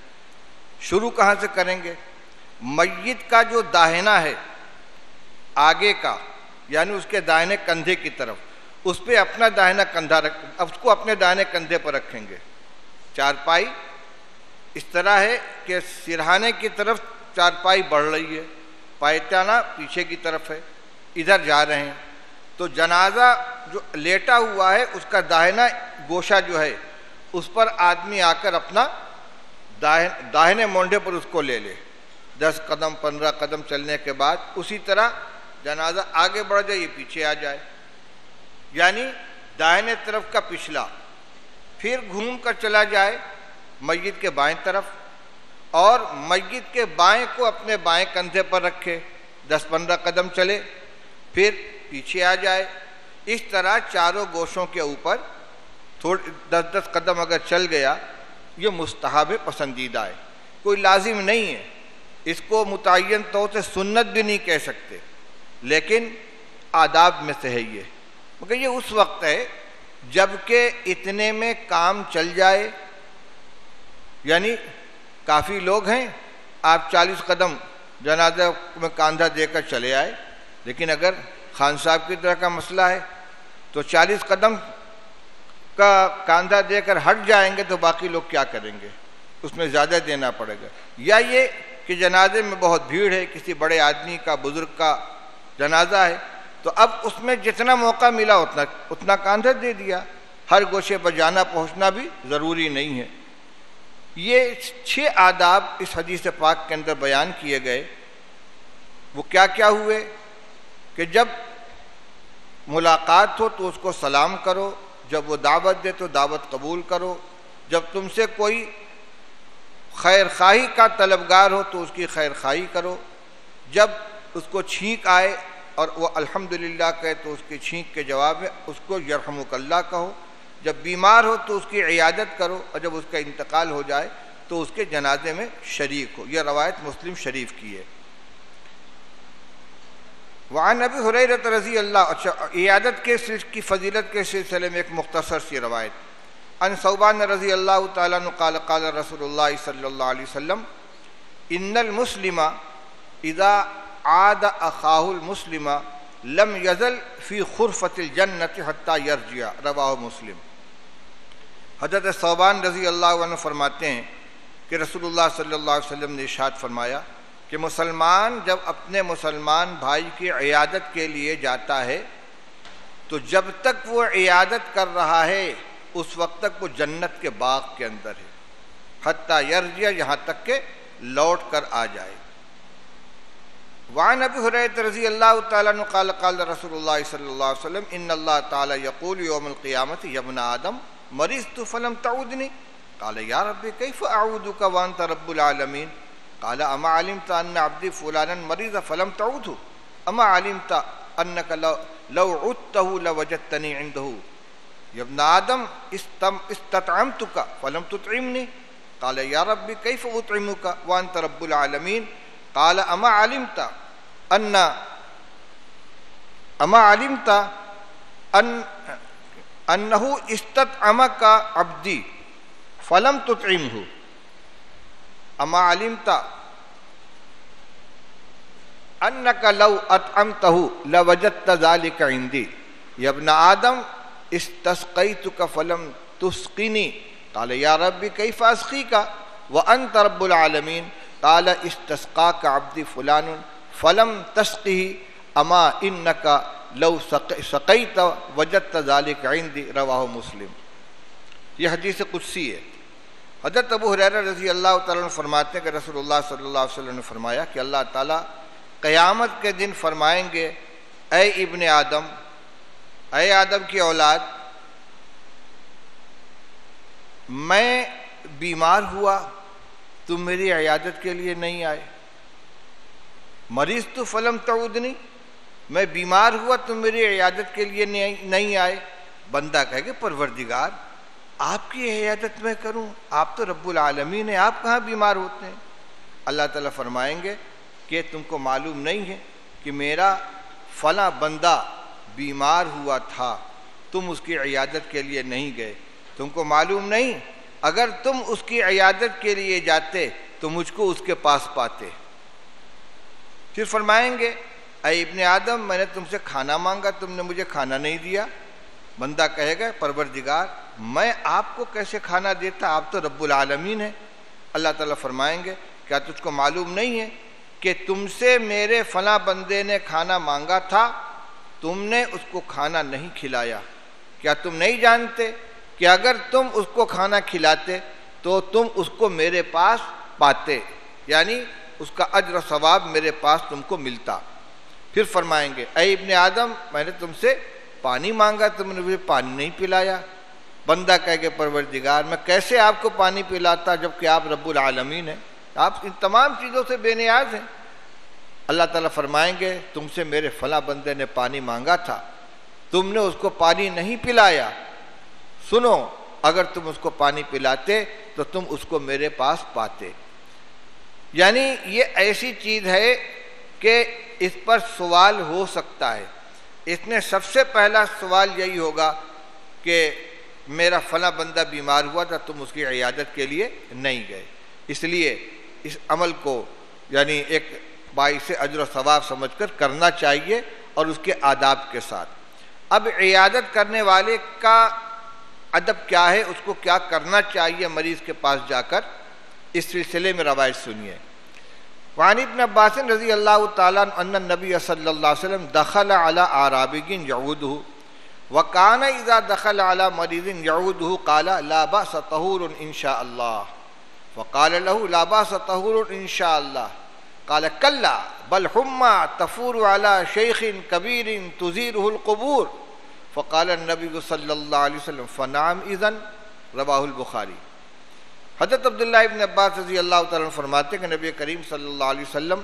شروع کہاں سے کریں گے؟ میت کا جو داہنا ہے آگے کا، یعنی اس کے دائنے کندھے کی طرف، اس پہ اپنا دائنا کندھا اس کو اپنے دائنے کندھے پر رکھیں گے۔ چارپائی اس طرح ہے کہ سرہانے کی طرف چارپائی بڑھ رہی ہے، پائتانہ پیچھے کی طرف ہے، ادھر جا رہے ہیں، تو جنازہ جو لیٹا ہوا ہے اس کا داہنا گوشہ جو ہے اس پر آدمی آ کر اپنا داہنے مونڈے پر اس کو لے لے۔ 10 قدم 15 قدم چلنے کے بعد اسی طرح جنازہ آگے بڑھ جائے، یہ پیچھے آ جائے، یعنی دائنے طرف کا پچھلا، پھر گھوم کر چلا جائے میت کے بائیں طرف، اور میت کے بائیں کو اپنے بائیں کندھے پر رکھے، 10-15 قدم چلے، پھر پیچھے آ جائے۔ اس طرح چاروں گوشوں کے اوپر 10-10 قدم اگر چل گیا، یہ مستحب ہے، پسندیدہ ہے، کوئی لازم نہیں ہے، اس کو متعین طور سے سنت بھی نہیں کہہ سکتے، لیکن آداب میں سے ہے یہ، کیونکہ یہ اس وقت ہے جب کہ اتنے میں کام چل جائے، یعنی کافی لوگ ہیں، آپ 40 قدم جنازہ میں کاندھا دے کر چلے آئے، لیکن اگر خان صاحب کی طرح کا مسئلہ ہے تو 40 قدم کا کاندھا دے کر ہٹ جائیں گے تو باقی لوگ کیا کریں گے؟ اس میں زیادہ دینا پڑے گا۔ یا یہ کہ جنازے میں بہت بھیڑ ہے، کسی بڑے آدمی کا، بزرگ کا جنازہ ہے، تو اب اس میں جتنا موقع ملا اتنا کاندھا دے دیا، ہر گوشے پر جانا پہنچنا بھی ضروری نہیں ہے۔ یہ 6 آداب اس حدیث پاک کے اندر بیان کیے گئے۔ وہ کیا کیا ہوئے کہ جب ملاقات ہو تو اس کو سلام کرو، جب وہ دعوت دے تو دعوت قبول کرو، جب تم سے کوئی خیر خواہی کا طلبگار ہو تو اس کی خیر خواہی کرو، جب اس کو چھینک آئے اور وہ الحمدللہ کہے تو اس کی چھینک کے جواب میں اس کو یرحمک اللہ کہو، جب بیمار ہو تو اس کی عیادت کرو، اور جب اس کا انتقال ہو جائے تو اس کے جنازے میں شریک ہو۔ یہ روایت مسلم شریف کی ہے۔ وعن ابی ہریرہ رضی اللہ، عیادت کی فضیلت کے سلسلے میں ایک مختصر سی روایت۔ عن ثوبان رضی اللہ تعالیٰ عنہ قال قال رسول اللہ صلی اللہ علیہ وسلم ان المسلم اذا عاد اخاہ المسلم لم یزل فی خرفۃ الجنۃ حتی یرجع، رواہ مسلم۔ حضرت ثوبان رضی اللہ عنہ فرماتے ہیں کہ رسول اللہ صلی اللہ علیہ وسلم نے ارشاد فرمایا کہ مسلمان جب اپنے مسلمان بھائی کی عیادت کے لیے جاتا ہے تو جب تک وہ عیادت کر رہا ہے اس وقت تک وہ جنت کے باغ کے اندر ہے، حتیٰ یرجع، یہاں تک کہ لوٹ کر آ جائے۔ وعن ابی ہریرہ رضی اللہ تعالیٰ عنہ قال قال رسول اللہ صلی اللہ علیہ وسلم ان اللہ تعالیٰ یقول یوم القیامت یا ابن آدم مرضت فلم تعودنی قال یا رب کیف اعودک وانت رب العالمین قال اما علمت ان عبدی فلانا مرض فلم تعوده اما علمت انک لو عدته لوجدتنی عنده یا ابن آدم استطعمتک فلم تطعمنی قال یا رب کیف اطعمک وانت رب العالمین قال اما علمت انه استطعمک عبدی فلم تطعمه اما علمت انک لو اطعمته لوجدت ذلك عندي یا ابن آدم استسقیتک فلم تسقنی قال یا رب کیف اسقیک وانت رب العالمین قال استسقاک عبدی فلان فلم تسقه اما انک لو سقیت وجدت ذلك عندي رواہ مسلم۔ یہ حدیث قدسی ہے۔ حضرت ابو ہریرہ رضی اللہ تعالیٰ عنہ فرماتے ہیں کہ رسول اللہ صلی اللہ علیہ وسلم نے فرمایا کہ اللہ تعالیٰ قیامت کے دن فرمائیں گے اے ابن آدم، اے آدم کی اولاد، میں بیمار ہوا تم میری عیادت کے لیے نہیں آئے، مرضت فلم تعودنی، میں بیمار ہوا تم میری عیادت کے لیے نہیں آئے۔ بندہ کہے کہ پروردگار آپ کی عیادت میں کروں، آپ تو رب العالمین ہیں، آپ کہاں بیمار ہوتے ہیں؟ اللہ تعالیٰ فرمائیں گے کہ تم کو معلوم نہیں ہے کہ میرا فلاں بندہ بیمار ہوا تھا، تم اس کی عیادت کے لیے نہیں گئے، تم کو معلوم نہیں، اگر تم اس کی عیادت کے لیے جاتے تو مجھ کو اس کے پاس پاتے۔ پھر فرمائیں گے اے ابن آدم میں نے تم سے کھانا مانگا تم نے مجھے کھانا نہیں دیا۔ بندہ کہے گا پروردگار میں آپ کو کیسے کھانا دیتا، آپ تو رب العالمین ہیں۔ اللہ تعالیٰ فرمائیں گے کیا تجھ کو معلوم نہیں ہے کہ تم سے میرے فلاں بندے نے کھانا مانگا تھا، تم نے اس کو کھانا نہیں کھلایا؟ کیا تم نہیں جانتے کہ اگر تم اس کو کھانا کھلاتے تو تم اس کو میرے پاس پاتے، یعنی اس کا اجر و ثواب میرے پاس تم کو ملتا۔ پھر فرمائیں گے اے ابن آدم میں نے تم سے پانی مانگا تم نے مجھے پانی نہیں پلایا۔ بندہ کہے کہ پروردگار میں کیسے آپ کو پانی پلاتا جبکہ آپ رب العالمین ہیں، آپ ان تمام چیزوں سے بے نیاز ہیں۔ اللہ تعالیٰ فرمائیں گے تم سے میرے فلاں بندے نے پانی مانگا تھا، تم نے اس کو پانی نہیں پلایا، سنو اگر تم اس کو پانی پلاتے تو تم اس کو میرے پاس پاتے۔ یعنی یہ ایسی چیز ہے کہ اس پر سوال ہو سکتا ہے۔ اس نے سب سے پہلا سوال یہی ہوگا کہ میرا فلاں بندہ بیمار ہوا تھا تم اس کی عیادت کے لیے نہیں گئے، اس لیے اس عمل کو یعنی ایک باعث اجر و ثواب سمجھ کر کرنا چاہیے اور اس کے آداب کے ساتھ۔ اب عیادت کرنے والے کا ادب کیا ہے، اس کو کیا کرنا چاہیے مریض کے پاس جا کر، اس سلسلے میں روایت سنیے۔ وعن ابن عباس رضی اللہ تعالیٰ عنہ ان النبی صلی اللہ علیہ وسلم دخل علی اعرابی یعودہ وکان اذا دخل علی مریض یعودہ قال لا باس طہور ان شاء اللہ فقال له لا باس طہور ان شاء اللہ قال کلا بل حمى تفور علی شیخ کبیر تزیرہ القبور فقال النبی صلی اللہ علیہ وسلم فنعم اذن، رواہ البخاری۔ حضرت عبداللہ ابن عباس رضی اللہ تعالیٰ عنہ فرماتے کہ نبی کریم صلی اللہ علیہ وسلم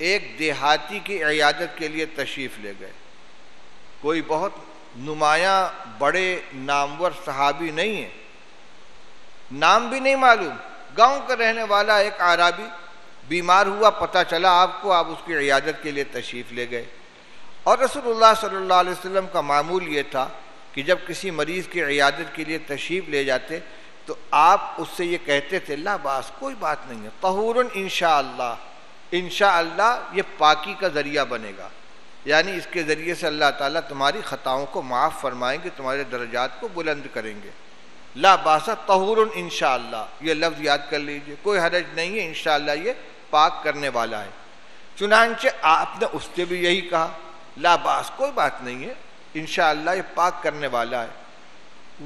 ایک دیہاتی کی عیادت کے لیے تشریف لے گئے۔ کوئی بہت نمایاں بڑے نامور صحابی نہیں ہے، نام بھی نہیں معلوم، گاؤں کا رہنے والا ایک اعرابی بیمار ہوا، پتہ چلا آپ کو، آپ اس کی عیادت کے لیے تشریف لے گئے۔ اور رسول اللہ صلی اللہ علیہ وسلم کا معمول یہ تھا کہ جب کسی مریض کی عیادت کے لیے تشریف لے جاتے تو آپ اس سے یہ کہتے تھے لا باس، کوئی بات نہیں ہے، طہور انشاءاللہ، انشاءاللہ یہ پاکی کا ذریعہ بنے گا، یعنی اس کے ذریعے سے اللہ تعالیٰ تمہاری خطاؤں کو معاف فرمائیں گے، تمہارے درجات کو بلند کریں گے۔ لا باس طہور انشاءاللہ، یہ لفظ یاد کر لیجئے، کوئی حرج نہیں ہے، انشاءاللہ یہ پاک کرنے والا ہے۔ چنانچہ آپ نے اس سے بھی یہی کہا، لا باس، کوئی بات نہیں ہے، انشاءاللہ یہ پاک کرنے والا ہے۔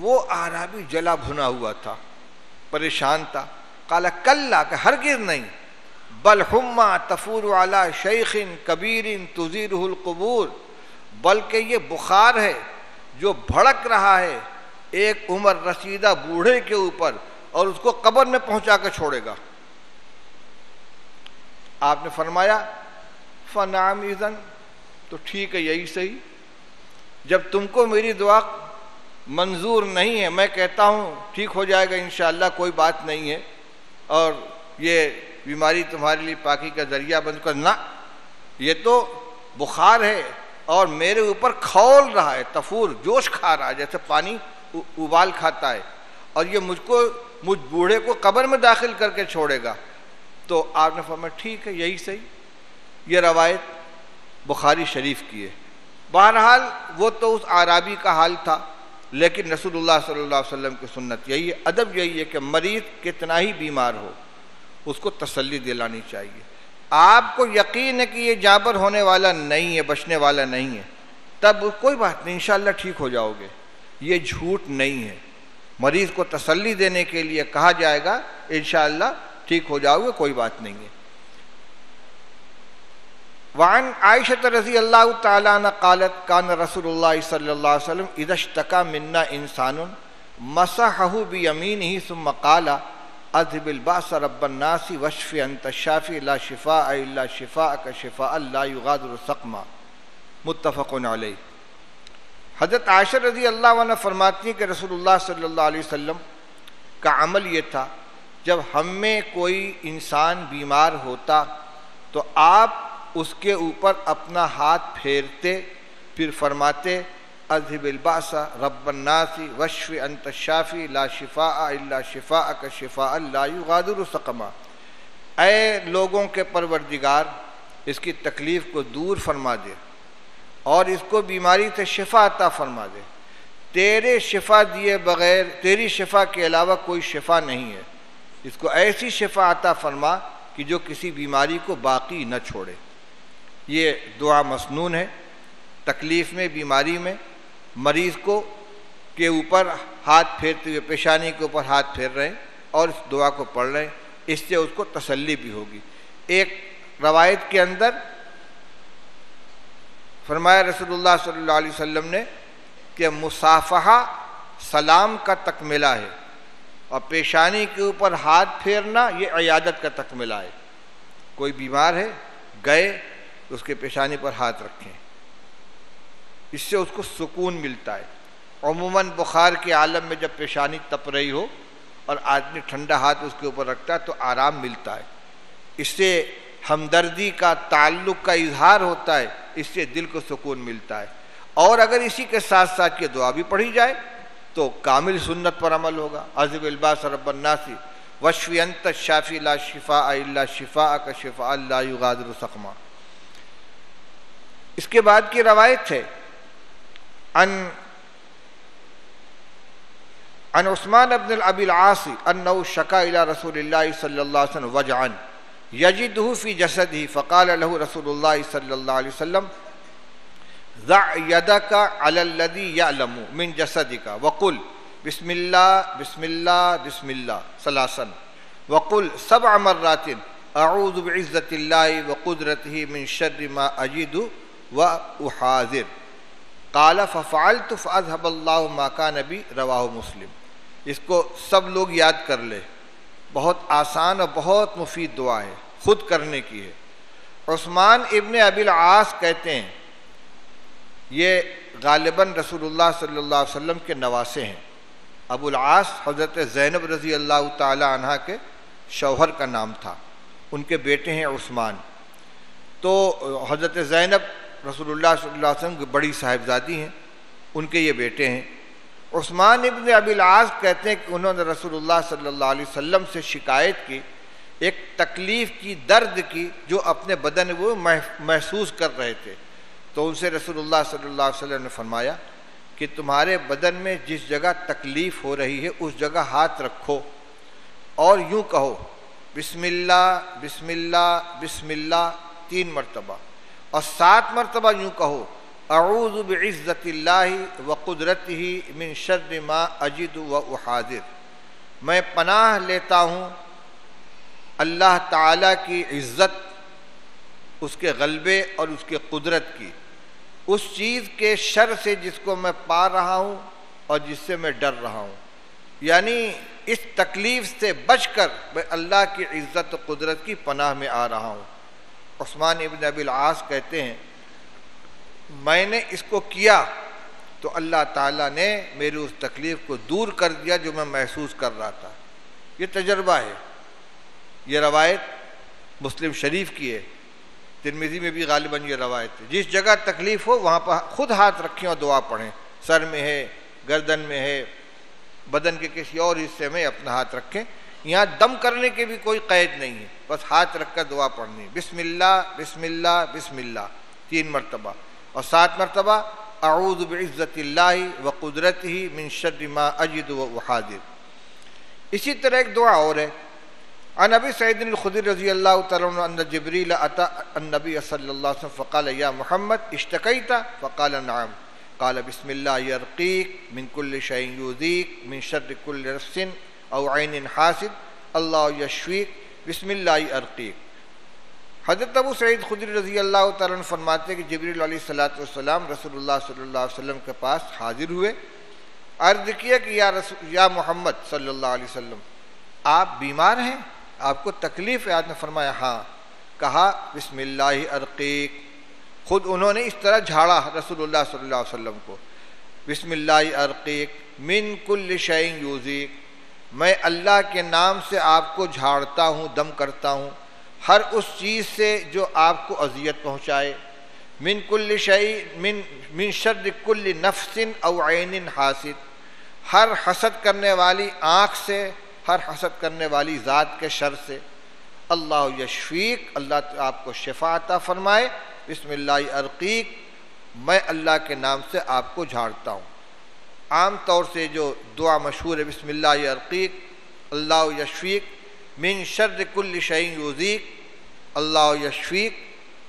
وہ اعرابی جلا بھنا ہوا تھا، پریشان تھا۔ قال کلا، کہ ہرگز نہیں، بل حما تفور علی شیخ کبیر تزیرہ القبور، بلکہ یہ بخار ہے جو بھڑک رہا ہے ایک عمر رسیدہ بوڑھے کے اوپر اور اس کو قبر میں پہنچا کر چھوڑے گا۔ آپ نے فرمایا فنعم اذن، تو ٹھیک ہے، یہی صحیح، جب تم کو میری دعا منظور نہیں ہے، میں کہتا ہوں ٹھیک ہو جائے گا انشاءاللہ، کوئی بات نہیں ہے، اور یہ بیماری تمہارے لیے پاکی کا ذریعہ بن کر، نہ، یہ تو بخار ہے اور میرے اوپر کھول رہا ہے، تفور، جوش کھا رہا ہے جیسے پانی ابال کھاتا ہے، اور یہ مجھ بوڑھے کو قبر میں داخل کر کے چھوڑے گا۔ تو آپ نے فرمایا ٹھیک ہے، یہی صحیح۔ یہ روایت بخاری شریف کی ہے۔ بہرحال وہ تو اس اعرابی کا حال تھا، لیکن رسول اللہ صلی اللہ علیہ وسلم کی سنت یہی ہے، ادب یہی ہے کہ مریض کتنا ہی بیمار ہو اس کو تسلی دلانی چاہیے۔ آپ کو یقین ہے کہ یہ جابر ہونے والا نہیں ہے، بچنے والا نہیں ہے، تب کوئی بات نہیں، انشاءاللہ ٹھیک ہو جاؤ گے، یہ جھوٹ نہیں ہے۔ مریض کو تسلی دینے کے لیے کہا جائے گا انشاءاللہ ٹھیک ہو جاؤ گے، کوئی بات نہیں ہے۔ وعن عائشہ رضی اللہ تعالیٰ عنہ قالت کان رسول اللہ صلی اللہ علیہ وسلم اذا اشتکا منا انسان مسحہ بیمینہ ثم قال اذهب الباس رب الناس واشف انت الشافی لا شفاء الا شفاءک شفاء لا یغادر سقما، متفق علیہ۔ حضرت عائشہ رضی اللہ عنہ فرماتی ہیں کہ رسول اللہ صلی اللہ علیہ وسلم کا عمل یہ تھا، جب ہم میں کوئی انسان بیمار ہوتا تو آپ اس کے اوپر اپنا ہاتھ پھیرتے، پھر فرماتے اذهب الباس رب الناس واشف انت الشافی لا شفاء الا شفاءک شفاء لا یغادر سقما، اے لوگوں کے پروردگار، اس کی تکلیف کو دور فرما دے اور اس کو بیماری سے شفا عطا فرما دے، تیرے شفا دیے بغیر، تیری شفا کے علاوہ کوئی شفا نہیں ہے، اس کو ایسی شفا عطا فرما کہ جو کسی بیماری کو باقی نہ چھوڑے۔ یہ دعا مسنون ہے، تکلیف میں، بیماری میں مریض کو کے اوپر ہاتھ پھیرتے ہوئے، پیشانی کے اوپر ہاتھ پھیر رہے ہیں اور اس دعا کو پڑھ رہے ہیں، اس سے اس کو تسلی بھی ہوگی۔ ایک روایت کے اندر فرمایا رسول اللہ صلی اللہ علیہ وسلم نے کہ مصافحہ سلام کا تکملہ ہے، اور پیشانی کے اوپر ہاتھ پھیرنا یہ عیادت کا تکملہ ہے۔ کوئی بیمار ہے، گئے اس کے پیشانی پر ہاتھ رکھیں، اس سے اس کو سکون ملتا ہے۔ عموماً بخار کے عالم میں جب پیشانی تپ رہی ہو اور آدمی ٹھنڈا ہاتھ اس کے اوپر رکھتا ہے تو آرام ملتا ہے، اس سے ہمدردی کا، تعلق کا اظہار ہوتا ہے، اس سے دل کو سکون ملتا ہے۔ اور اگر اسی کے ساتھ ساتھ یہ دعا بھی پڑھی جائے تو کامل سنت پر عمل ہوگا۔ اذهب الباس رب الناس واشف انت الشافی لا شفاء الا شفاءک شفاء لا یغادر سقما۔ اس کے بعد کی روایت ہے عن عثمان بن ابی العاص انه شکا الى رسول اللہ صلی اللہ علیہ وسلم وجعا یجده فی جسده فقال له رسول اللہ صلی اللہ علیہ وسلم ضع يدك على الذي يعلم من جسدك وقل بسم الله بسم الله بسم الله ثلاثا وقل 7 مرات اعوذ بعزة الله وقدرته من شر ما اجد واحاذر قال ففعلت فاذهب الله ما كان بي رواه مسلم۔ اس کو سب لوگ یاد کر لے، بہت آسان اور بہت مفید دعا ہے، خود کرنے کی ہے۔ عثمان ابن ابی العاص کہتے ہیں، یہ غالباً رسول اللہ صلی اللہ علیہ وسلم کے نواسے ہیں۔ ابو العاص حضرت زینب رضی اللہ تعالی عنہ کے شوہر کا نام تھا، ان کے بیٹے ہیں عثمان۔ تو حضرت زینب رسول اللہ صلی اللہ علیہ وسلم کی بڑی صاحبزادی ہیں، ان کے یہ بیٹے ہیں۔ عثمان ابن ابی العاص کہتے ہیں کہ انہوں نے رسول اللہ صلی اللہ علیہ وسلم سے شکایت کی ایک تکلیف کی، درد کی جو اپنے بدن وہ محسوس کر رہے تھے. تو ان سے رسول اللہ صلی اللہ علیہ وسلم نے فرمایا کہ تمہارے بدن میں جس جگہ تکلیف ہو رہی ہے اس جگہ ہاتھ رکھو اور یوں کہو بسم اللہ بسم اللہ بسم اللہ 3 مرتبہ، اور 7 مرتبہ یوں کہو اعوذ بعزت اللہ وقدرتہ من شر ما اجد واحاذر، میں پناہ لیتا ہوں اللہ تعالیٰ کی عزت، اس کے غلبے اور اس کے قدرت کی، اس چیز کے شر سے جس کو میں پا رہا ہوں اور جس سے میں ڈر رہا ہوں. یعنی اس تکلیف سے بچ کر میں اللہ کی عزت و قدرت کی پناہ میں آ رہا ہوں. عثمان ابن ابی العاص کہتے ہیں میں نے اس کو کیا تو اللہ تعالیٰ نے میری اس تکلیف کو دور کر دیا جو میں محسوس کر رہا تھا. یہ تجربہ ہے. یہ روایت مسلم شریف کی ہے، ترمذی میں بھی غالباً یہ روایت ہے. جس جگہ تکلیف ہو وہاں پر خود ہاتھ رکھیں اور دعا پڑھیں. سر میں ہے، گردن میں ہے، بدن کے کسی اور حصے میں اپنا ہاتھ رکھیں. یہاں دم کرنے کے بھی کوئی قید نہیں ہے، بس ہاتھ رکھ کر دعا پڑھنی. بسم اللہ بسم اللہ بسم اللہ 3 مرتبہ، اور 7 مرتبہ اعوذ بعزت اللہ وقدرتہ من شر ما اجد واحاذر. اسی طرح ایک دعا اور ہے. عن ابی سعید الخدری رضی اللہ تعالیٰ عنہ ان جبریل اتى النبی صلی اللہ علیہ وسلم فقال یا محمد اشتکیت فقال نعم قال بسم اللہ یرقیک من کل شیء یؤذیک من شر کل نفس او عین حاسد اللہ یشفیک بسم اللہ ارقیک. حضرت ابو سعید خدری رضی اللہ تعالیٰ عنہ فرماتے ہیں کہ جبریل علیہ الصلوۃ والسلام رسول اللہ صلی اللہ علیہ وسلم کے پاس حاضر ہوئے. عرض کیا کہ یا محمد صلی اللہ علیہ وسلم آپ بیمار ہیں، آپ کو تکلیف ہے؟ آپ نے فرمایا ہاں. کہا بسم اللہ ارقیک. خود انہوں نے اس طرح جھاڑا رسول اللہ صلی اللہ علیہ وسلم کو. بسم اللہ ارقیک من کل شیء یؤذیک، میں اللہ کے نام سے آپ کو جھاڑتا ہوں، دم کرتا ہوں ہر اس چیز سے جو آپ کو اذیت پہنچائے. من کل شیء من شر کل نفس او عین حاسد، ہر حسد کرنے والی آنکھ سے، ہر حسد کرنے والی ذات کے شر سے. اللہ یشفیک، اللہ آپ کو شفا عطا فرمائے. بسم اللہ ارقیک، میں اللہ کے نام سے آپ کو جھاڑتا ہوں. عام طور سے جو دعا مشہور ہے بسم اللہ ارقیک اللہ یشفیک من شر کل شیء یؤذیک اللہ یشفیک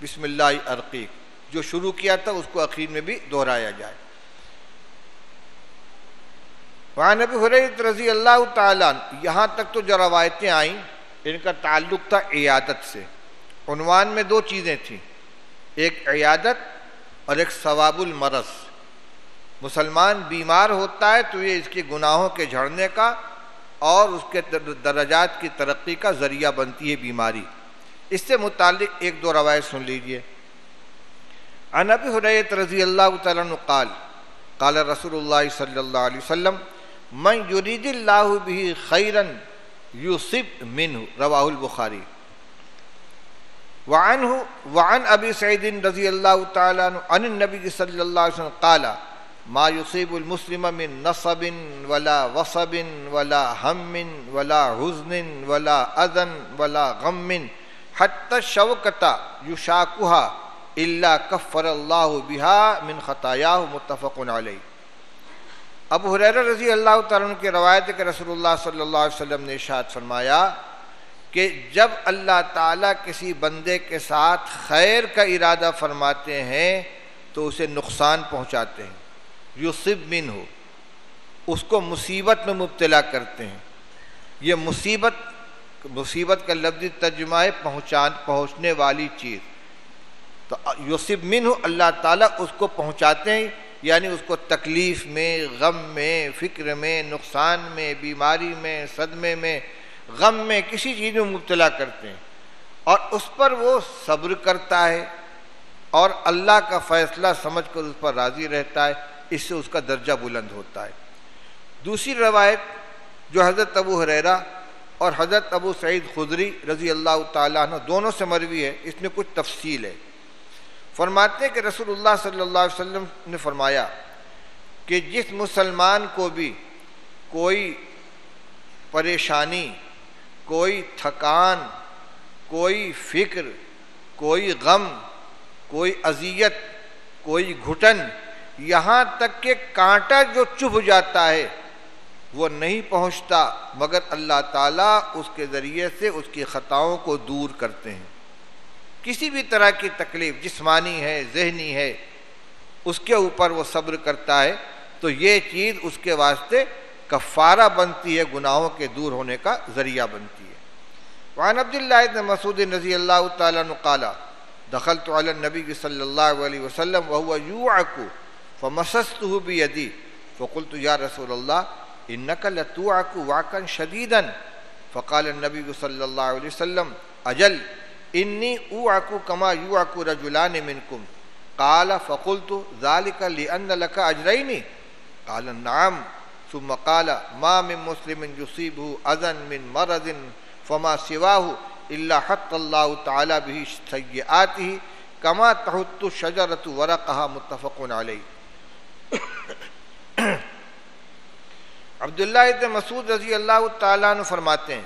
بسم اللہ ارقیک، جو شروع کیا تھا اس کو اخیر میں بھی دہرایا جائے. وعن ابی ہریرہ رضی اللہ تعالیٰ عنہ، یہاں تک تو جو روایتیں آئیں ان کا تعلق تھا عیادت سے. عنوان میں 2 چیزیں تھیں، ایک عیادت اور ایک ثواب المرض. مسلمان بیمار ہوتا ہے تو یہ اس کے گناہوں کے جھڑنے کا اور اس کے درجات کی ترقی کا ذریعہ بنتی ہے بیماری. اس سے متعلق 1-2 روایت سن لیجئے. عن ابی ہریرہ رضی اللہ تعالیٰ عنہ قال قال رسول اللہ صلی اللہ علیہ وسلم من یرید اللہ بہ خیرا یصب منہ، رواہ البخاری. وعن ابی سعید رضی اللہ تعالیٰ عنہ عن النبی صلی اللہ علیہ وسلم قال ما یصیب المسلم من نصب ولا وصب ولا ہم ولا حزن ولا اذى ولا غم حتى الشوکۃ یشاکها الا کفر اللہ بها من خطایاہ، متفق علیہ. ابو ہریرہ رضی اللہ تعالیٰ عنہ کی روایت ہے کہ رسول اللہ صلی اللہ علیہ وسلم نے ارشاد فرمایا کہ جب اللہ تعالیٰ کسی بندے کے ساتھ خیر کا ارادہ فرماتے ہیں تو اسے نقصان پہنچاتے ہیں. یصب منہ، اس کو مصیبت میں مبتلا کرتے ہیں. یہ مصیبت کا لفظی ترجمہ ہے پہنچنے والی چیز. تو یصب منہ، اللہ تعالیٰ اس کو پہنچاتے ہیں، یعنی اس کو تکلیف میں، غم میں، فکر میں، نقصان میں، بیماری میں، صدمے میں، غم میں، کسی چیز میں مبتلا کرتے ہیں اور اس پر وہ صبر کرتا ہے اور اللہ کا فیصلہ سمجھ کر اس پر راضی رہتا ہے. اس سے اس کا درجہ بلند ہوتا ہے. دوسری روایت جو حضرت ابو ہریرہ اور حضرت ابو سعید خدری رضی اللہ تعالیٰ عنہ دونوں سے مروی ہے، اس میں کچھ تفصیل ہے. فرماتے ہیں کہ رسول اللہ صلی اللہ علیہ وسلم نے فرمایا کہ جس مسلمان کو بھی کوئی پریشانی کوئی تھکان، کوئی فکر، کوئی غم، کوئی اذیت، کوئی گھٹن، یہاں تک کہ کانٹا جو چبھ جاتا ہے وہ نہیں پہنچتا مگر اللہ تعالیٰ اس کے ذریعے سے اس کی خطاؤں کو دور کرتے ہیں۔ کسی بھی طرح کی تکلیف جسمانی ہے، ذہنی ہے، اس کے اوپر وہ صبر کرتا ہے تو یہ چیز اس کے واسطے کفارہ بنتی ہے، گناہوں کے دور ہونے کا ذریعہ بنتی ہے۔ وعن عبداللہ بن مسعود رضی اللہ تعالیٰ عنہ قال دخلت علی النبی صلی اللہ علیہ وسلم وهو يوعك فمسسته بيدي فقلت يا رسول الله انك لتوعك وعكا شديدا فقال النبي صلى الله عليه وسلم اجل انی اوعک کما یوعک رجلان منکم قال فقلت ذلك لأن لك اجرین قال نعم ثم قال ما من مسلم يصيبه اذى من مرض فما سواه الا حط اللہ تعالی به سیئاته کما تحط الشجرة ورقها متفق علیہ۔ عبداللہ ابن مسعود رضی اللہ تعالیٰ عنہ فرماتے ہیں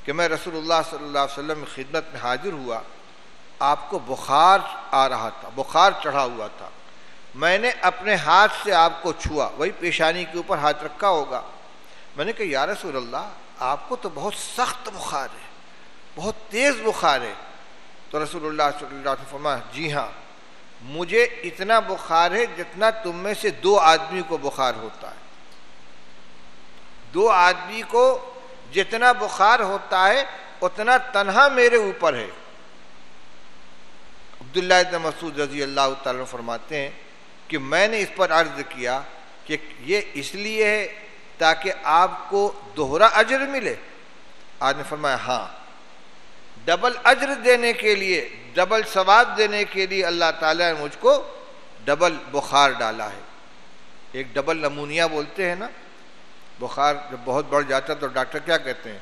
کہ میں رسول اللہ صلی اللہ علیہ وسلم کی خدمت میں حاضر ہوا، آپ کو بخار آ رہا تھا، بخار چڑھا ہوا تھا، میں نے اپنے ہاتھ سے آپ کو چھوا، وہی پیشانی کے اوپر ہاتھ رکھا ہوگا، میں نے کہا یا رسول اللہ آپ کو تو بہت سخت بخار ہے، بہت تیز بخار ہے، تو رسول اللہ صلی اللہ علیہ وسلم فرمایا جی ہاں مجھے اتنا بخار ہے جتنا تم میں سے دو آدمی کو بخار ہوتا ہے، دو آدمی کو جتنا بخار ہوتا ہے اتنا تنہا میرے اوپر ہے۔ عبداللہ ابن مسعود رضی اللہ تعالیٰ فرماتے ہیں کہ میں نے اس پر عرض کیا کہ یہ اس لیے ہے تاکہ آپ کو دوہرا اجر ملے؟ آپ نے فرمایا ہاں، ڈبل اجر دینے کے لیے، ڈبل ثواب دینے کے لیے اللہ تعالیٰ نے مجھ کو ڈبل بخار ڈالا ہے۔ ایک ڈبل نمونیا بولتے ہیں نا، بخار جب بہت بڑھ جاتا ہے تو ڈاکٹر کیا کہتے ہیں،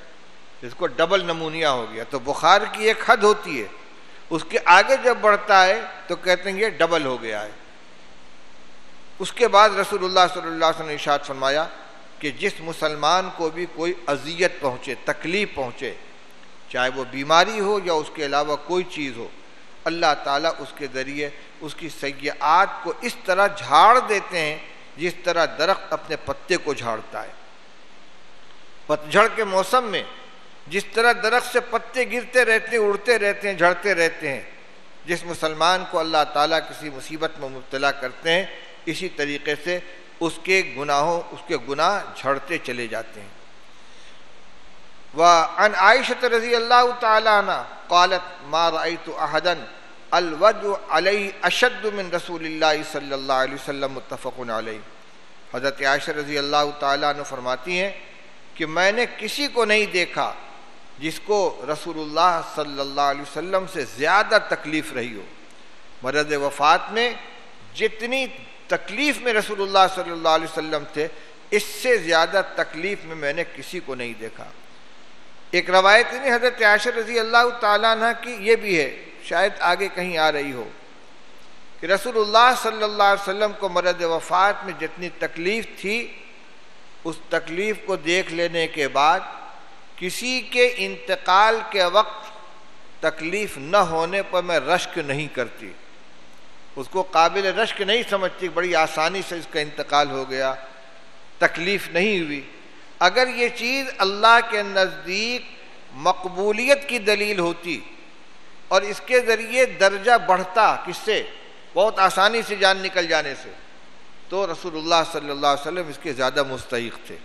اس کو ڈبل نمونیا ہو گیا، تو بخار کی ایک حد ہوتی ہے، اس کے آگے جب بڑھتا ہے تو کہتے ہیں یہ ڈبل ہو گیا ہے۔ اس کے بعد رسول اللہ صلی اللہ علیہ وسلم نے ارشاد فرمایا کہ جس مسلمان کو بھی کوئی اذیت پہنچے، تکلیف پہنچے، چاہے وہ بیماری ہو یا اس کے علاوہ کوئی چیز ہو، اللہ تعالیٰ اس کے ذریعے اس کی سیئات کو اس طرح جھاڑ دیتے ہیں جس طرح درخت اپنے پتے کو جھاڑتا ہے۔ پتجھڑ کے موسم میں جس طرح درخت سے پتے گرتے رہتے ہیں، اڑتے رہتے ہیں، جھڑتے رہتے ہیں، جس مسلمان کو اللہ تعالیٰ کسی مصیبت میں مبتلا کرتے ہیں اسی طریقے سے اس کے گناہ جھڑتے چلے جاتے ہیں۔ وعن عائشة رضی اللہ تعالی عنہ قالت ما رأيت احدا الوجع علیہ اشد من رسول اللہ صلی اللہ علیہ وسلم متفق علیہ۔ حضرت عائشہ رضی اللہ تعالی عنہ فرماتی ہیں کہ میں نے کسی کو نہیں دیکھا جس کو رسول اللہ صلی اللہ علیہ وسلم سے زیادہ تکلیف رہی ہو۔ مرض وفات میں جتنی تکلیف میں رسول اللہ صلی اللہ علیہ وسلم تھے اس سے زیادہ تکلیف میں نے کسی کو نہیں دیکھا۔ ایک روایت میں حضرت عائشہ رضی اللہ تعالیٰ عنہ کی یہ بھی ہے، شاید آگے کہیں آ رہی ہو، کہ رسول اللہ صلی اللہ علیہ وسلم کو مرض وفات میں جتنی تکلیف تھی اس تکلیف کو دیکھ لینے کے بعد کسی کے انتقال کے وقت تکلیف نہ ہونے پر میں رشک نہیں کرتی، اس کو قابل رشک نہیں سمجھتی، بڑی آسانی سے اس کا انتقال ہو گیا، تکلیف نہیں ہوئی۔ اگر یہ چیز اللہ کے نزدیک مقبولیت کی دلیل ہوتی اور اس کے ذریعے درجہ بڑھتا، کس سے؟ بہت آسانی سے جان نکل جانے سے، تو رسول اللہ صلی اللہ علیہ وسلم اس کے زیادہ مستحق تھے۔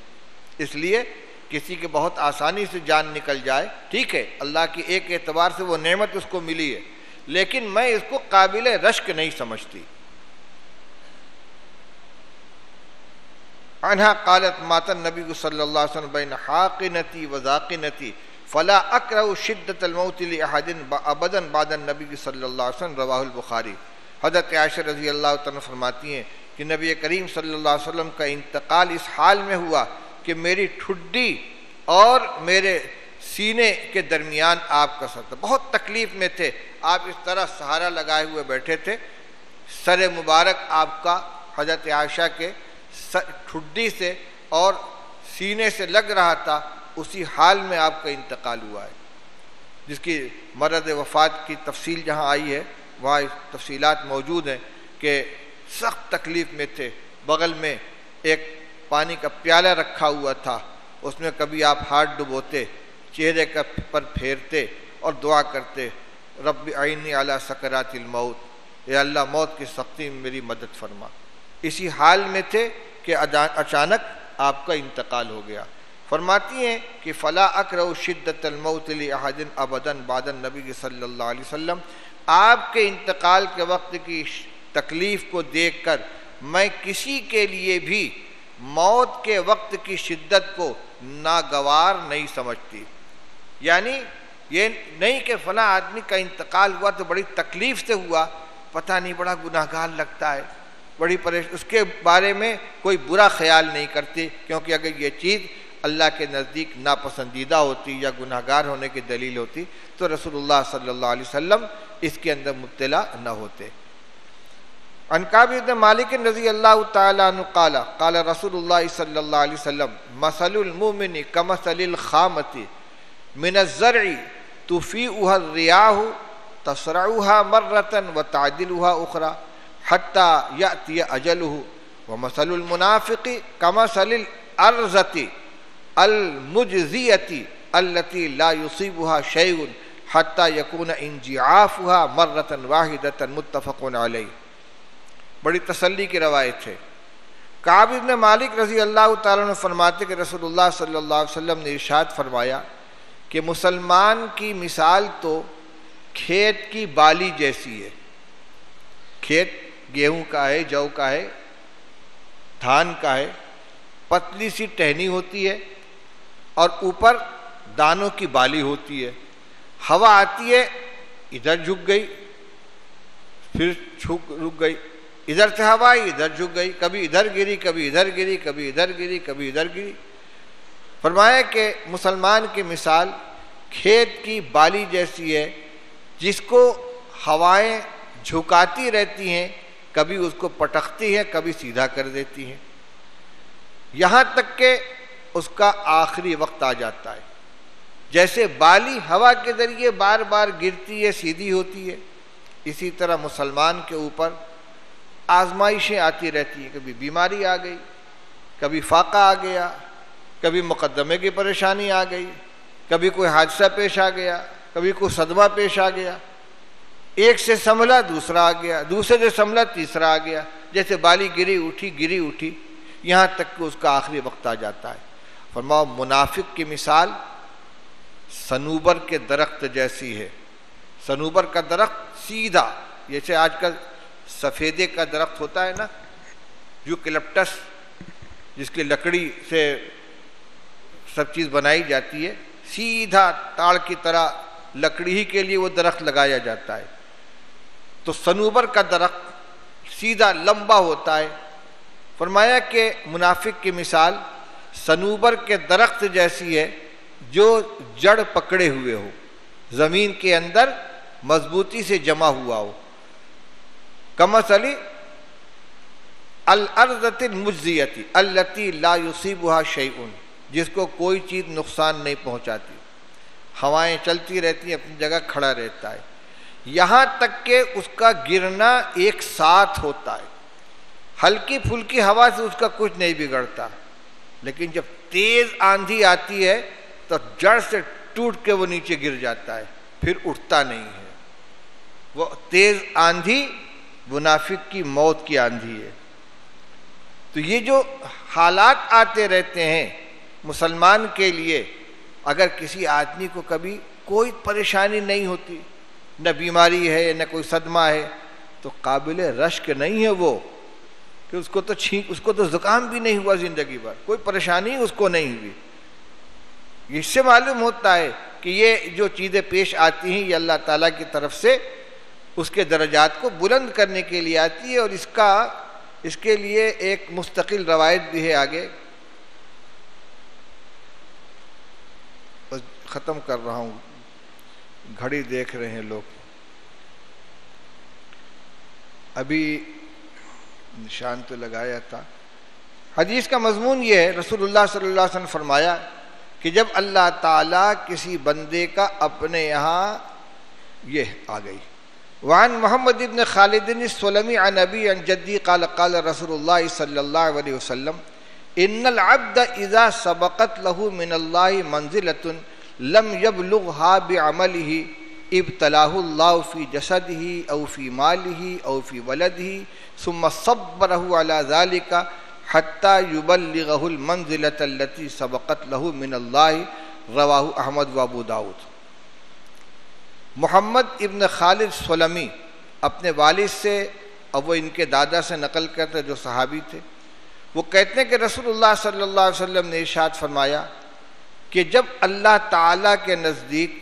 اس لیے کسی کے بہت آسانی سے جان نکل جائے، ٹھیک ہے، اللہ کی ایک اعتبار سے وہ نعمت اس کو ملی ہے، لیکن میں اس کو قابل رشک نہیں سمجھتی۔ عنہا قالت مات النبی صلی اللہ علیہ وسلم بین حاقنتی و ذاقنتی فلا اکرہ شدت الموت لأحد ابدا بعد النبی صلی اللہ علیہ وسلم، رواہ البخاری۔ حضرت عائشہ رضی اللہ تعالیٰ فرماتی ہیں کہ نبی کریم صلی اللہ علیہ وسلم کا انتقال اس حال میں ہوا کہ میری ٹھڈی اور میرے سینے کے درمیان آپ کا سر تھا، بہت تکلیف میں تھے، آپ اس طرح سہارا لگائے ہوئے بیٹھے تھے، سر مبارک آپ کا حضرت عائشہ کے ٹھڈی سے اور سینے سے لگ رہا تھا، اسی حال میں آپ کا انتقال ہوا ہے، جس کی مرض وفات کی تفصیل جہاں آئی ہے وہاں تفصیلات موجود ہیں کہ سخت تکلیف میں تھے، بغل میں ایک پانی کا پیالہ رکھا ہوا تھا، اس میں کبھی آپ ہاتھ ڈبوتے، چہرے پر پھیرتے اور دعا کرتے، رب اعینی علی سکرات الموت، اے اللہ موت کی سختی میں میری مدد فرما۔ اسی حال میں تھے کہ اچانک آپ کا انتقال ہو گیا۔ فرماتی ہیں کہ فلا اکرہ شدت الموت لاحد ابدا بعد النبی صلی اللہ علیہ وسلم، آپ کے انتقال کے وقت کی تکلیف کو دیکھ کر میں کسی کے لیے بھی موت کے وقت کی شدت کو ناگوار نہیں سمجھتی۔ یعنی یہ نہیں کہ فلاں آدمی کا انتقال ہوا تو بڑی تکلیف سے ہوا، پتہ نہیں بڑا گناہگار لگتا ہے، بڑی اس کے بارے میں کوئی برا خیال نہیں کرتے، کیونکہ اگر یہ چیز اللہ کے نزدیک ناپسندیدہ ہوتی یا گناہگار ہونے کی دلیل ہوتی تو رسول اللہ صلی اللہ علیہ وسلم اس کے اندر مبتلا نہ ہوتے۔ عن کعب بن مالک رضی اللہ تعالی عنہ قال قال رسول اللہ صلی اللہ علیہ وسلم مثل المؤمن کمثل الخامۃ من الزرع تفیئها الریاح تسرعها مرة وتعدلها أخرى حتى يأتي أجله ومثل المنافق كمثل الأرزة المجزية التي لا يصيبها شيء حتى يكون انجعافها مرة واحدة متفق علیہ۔ بڑی تسلی کی روایت ہے۔ کعب بن مالک رضی اللہ تعالیٰ عنہ فرماتے کہ رسول اللہ صلی اللہ علیہ وسلم نے ارشاد فرمایا کہ مسلمان کی مثال تو کھیت کی بالی جیسی ہے۔ کھیت گیہوں کا ہے، جو کا ہے، دھان کا ہے، پتلی سی ٹہنی ہوتی ہے اور اوپر دانوں کی بالی ہوتی ہے، ہوا آتی ہے ادھر جھک گئی پھر رک گئی، ادھر سے ہوا آئی ادھر جھک گئی، کبھی ادھر گری کبھی ادھر گری کبھی ادھر گری کبھی ادھر گری۔ فرمایا کہ مسلمان کی مثال کھیت کی بالی جیسی ہے جس کو ہوائیں جھکاتی رہتی ہیں، کبھی اس کو پٹکتی ہیں کبھی سیدھا کر دیتی ہیں، یہاں تک کہ اس کا آخری وقت آ جاتا ہے۔ جیسے بالی ہوا کے ذریعے بار بار گرتی ہے سیدھی ہوتی ہے، اسی طرح مسلمان کے اوپر آزمائشیں آتی رہتی ہیں، کبھی بیماری آ گئی، کبھی فاقہ آ گیا، کبھی مقدمے کی پریشانی آ گئی، کبھی کوئی حادثہ پیش آ گیا، کبھی کوئی صدمہ پیش آ گیا، ایک سے سنبھلا دوسرا آ گیا، دوسرے سے سنبھلا تیسرا آ گیا، جیسے بالی گری اٹھی یہاں تک کہ اس کا آخری وقت آ جاتا ہے۔ فرماؤ منافق کی مثال صنوبر کے درخت جیسی ہے۔ صنوبر کا درخت سیدھا، جیسے آج کل سفیدے کا درخت ہوتا ہے نا، یوکلپٹس جس کی لکڑی سے سب چیز بنائی جاتی ہے، سیدھا تاڑ کی طرح لکڑی ہی کے لیے وہ درخت لگایا جاتا ہے، تو صنوبر کا درخت سیدھا لمبا ہوتا ہے۔ فرمایا کہ منافق کی مثال صنوبر کے درخت جیسی ہے جو جڑ پکڑے ہوئے ہو، زمین کے اندر مضبوطی سے جمع ہوا ہو۔ کمثل الارضۃ المجزیۃ التی لا یصیبها شیء، جس کو کوئی چیز نقصان نہیں پہنچاتی، ہوائیں چلتی رہتی ہیں، اپنی جگہ کھڑا رہتا ہے، یہاں تک کہ اس کا گرنا ایک ساتھ ہوتا ہے، ہلکی پھلکی ہوا سے اس کا کچھ نہیں بگڑتا، لیکن جب تیز آندھی آتی ہے تو جڑ سے ٹوٹ کے وہ نیچے گر جاتا ہے، پھر اٹھتا نہیں ہے۔ وہ تیز آندھی منافق کی موت کی آندھی ہے۔ تو یہ جو حالات آتے رہتے ہیں مسلمان کے لیے، اگر کسی آدمی کو کبھی کوئی پریشانی نہیں ہوتی، نہ بیماری ہے نہ کوئی صدمہ ہے، تو قابل رشک نہیں ہے وہ، کہ اس کو تو زکام بھی نہیں ہوا زندگی بھر، کوئی پریشانی اس کو نہیں ہوئی۔ اس سے معلوم ہوتا ہے کہ یہ جو چیزیں پیش آتی ہیں یہ اللہ تعالیٰ کی طرف سے اس کے درجات کو بلند کرنے کے لیے آتی ہے، اور اس کے لیے ایک مستقل روایت بھی ہے آگے، بس ختم کر رہا ہوں، گھڑی دیکھ رہے ہیں لوگ، ابھی نشان تو لگایا تھا۔ حدیث کا مضمون یہ ہے، رسول اللہ صلی اللہ علیہ وسلم فرمایا کہ جب اللہ تعالیٰ کسی بندے کا اپنے یہاں یہ آ گئی. وعن محمد ابن خالد السلمی عن ابی عن جدی قال قال رسول اللہ صلی اللہ علیہ وسلم ان العبد اذا سبقت له من اللہ منزلۃ لم يبلغها بعمله ابتلاه اللہ فی جسده او فی ماله او فی ولده ثم صبره على ذلك حتى يبلغه المنزلة التي سبقت له من اللہ رواہ احمد و ابو داؤد. محمد ابن خالد سلمی اپنے والد سے اور وہ ان کے دادا سے نقل کرتے جو صحابی تھے، وہ کہتے ہیں کہ رسول اللہ صلی اللہ علیہ وسلم نے ارشاد فرمایا کہ جب اللہ تعالیٰ کے نزدیک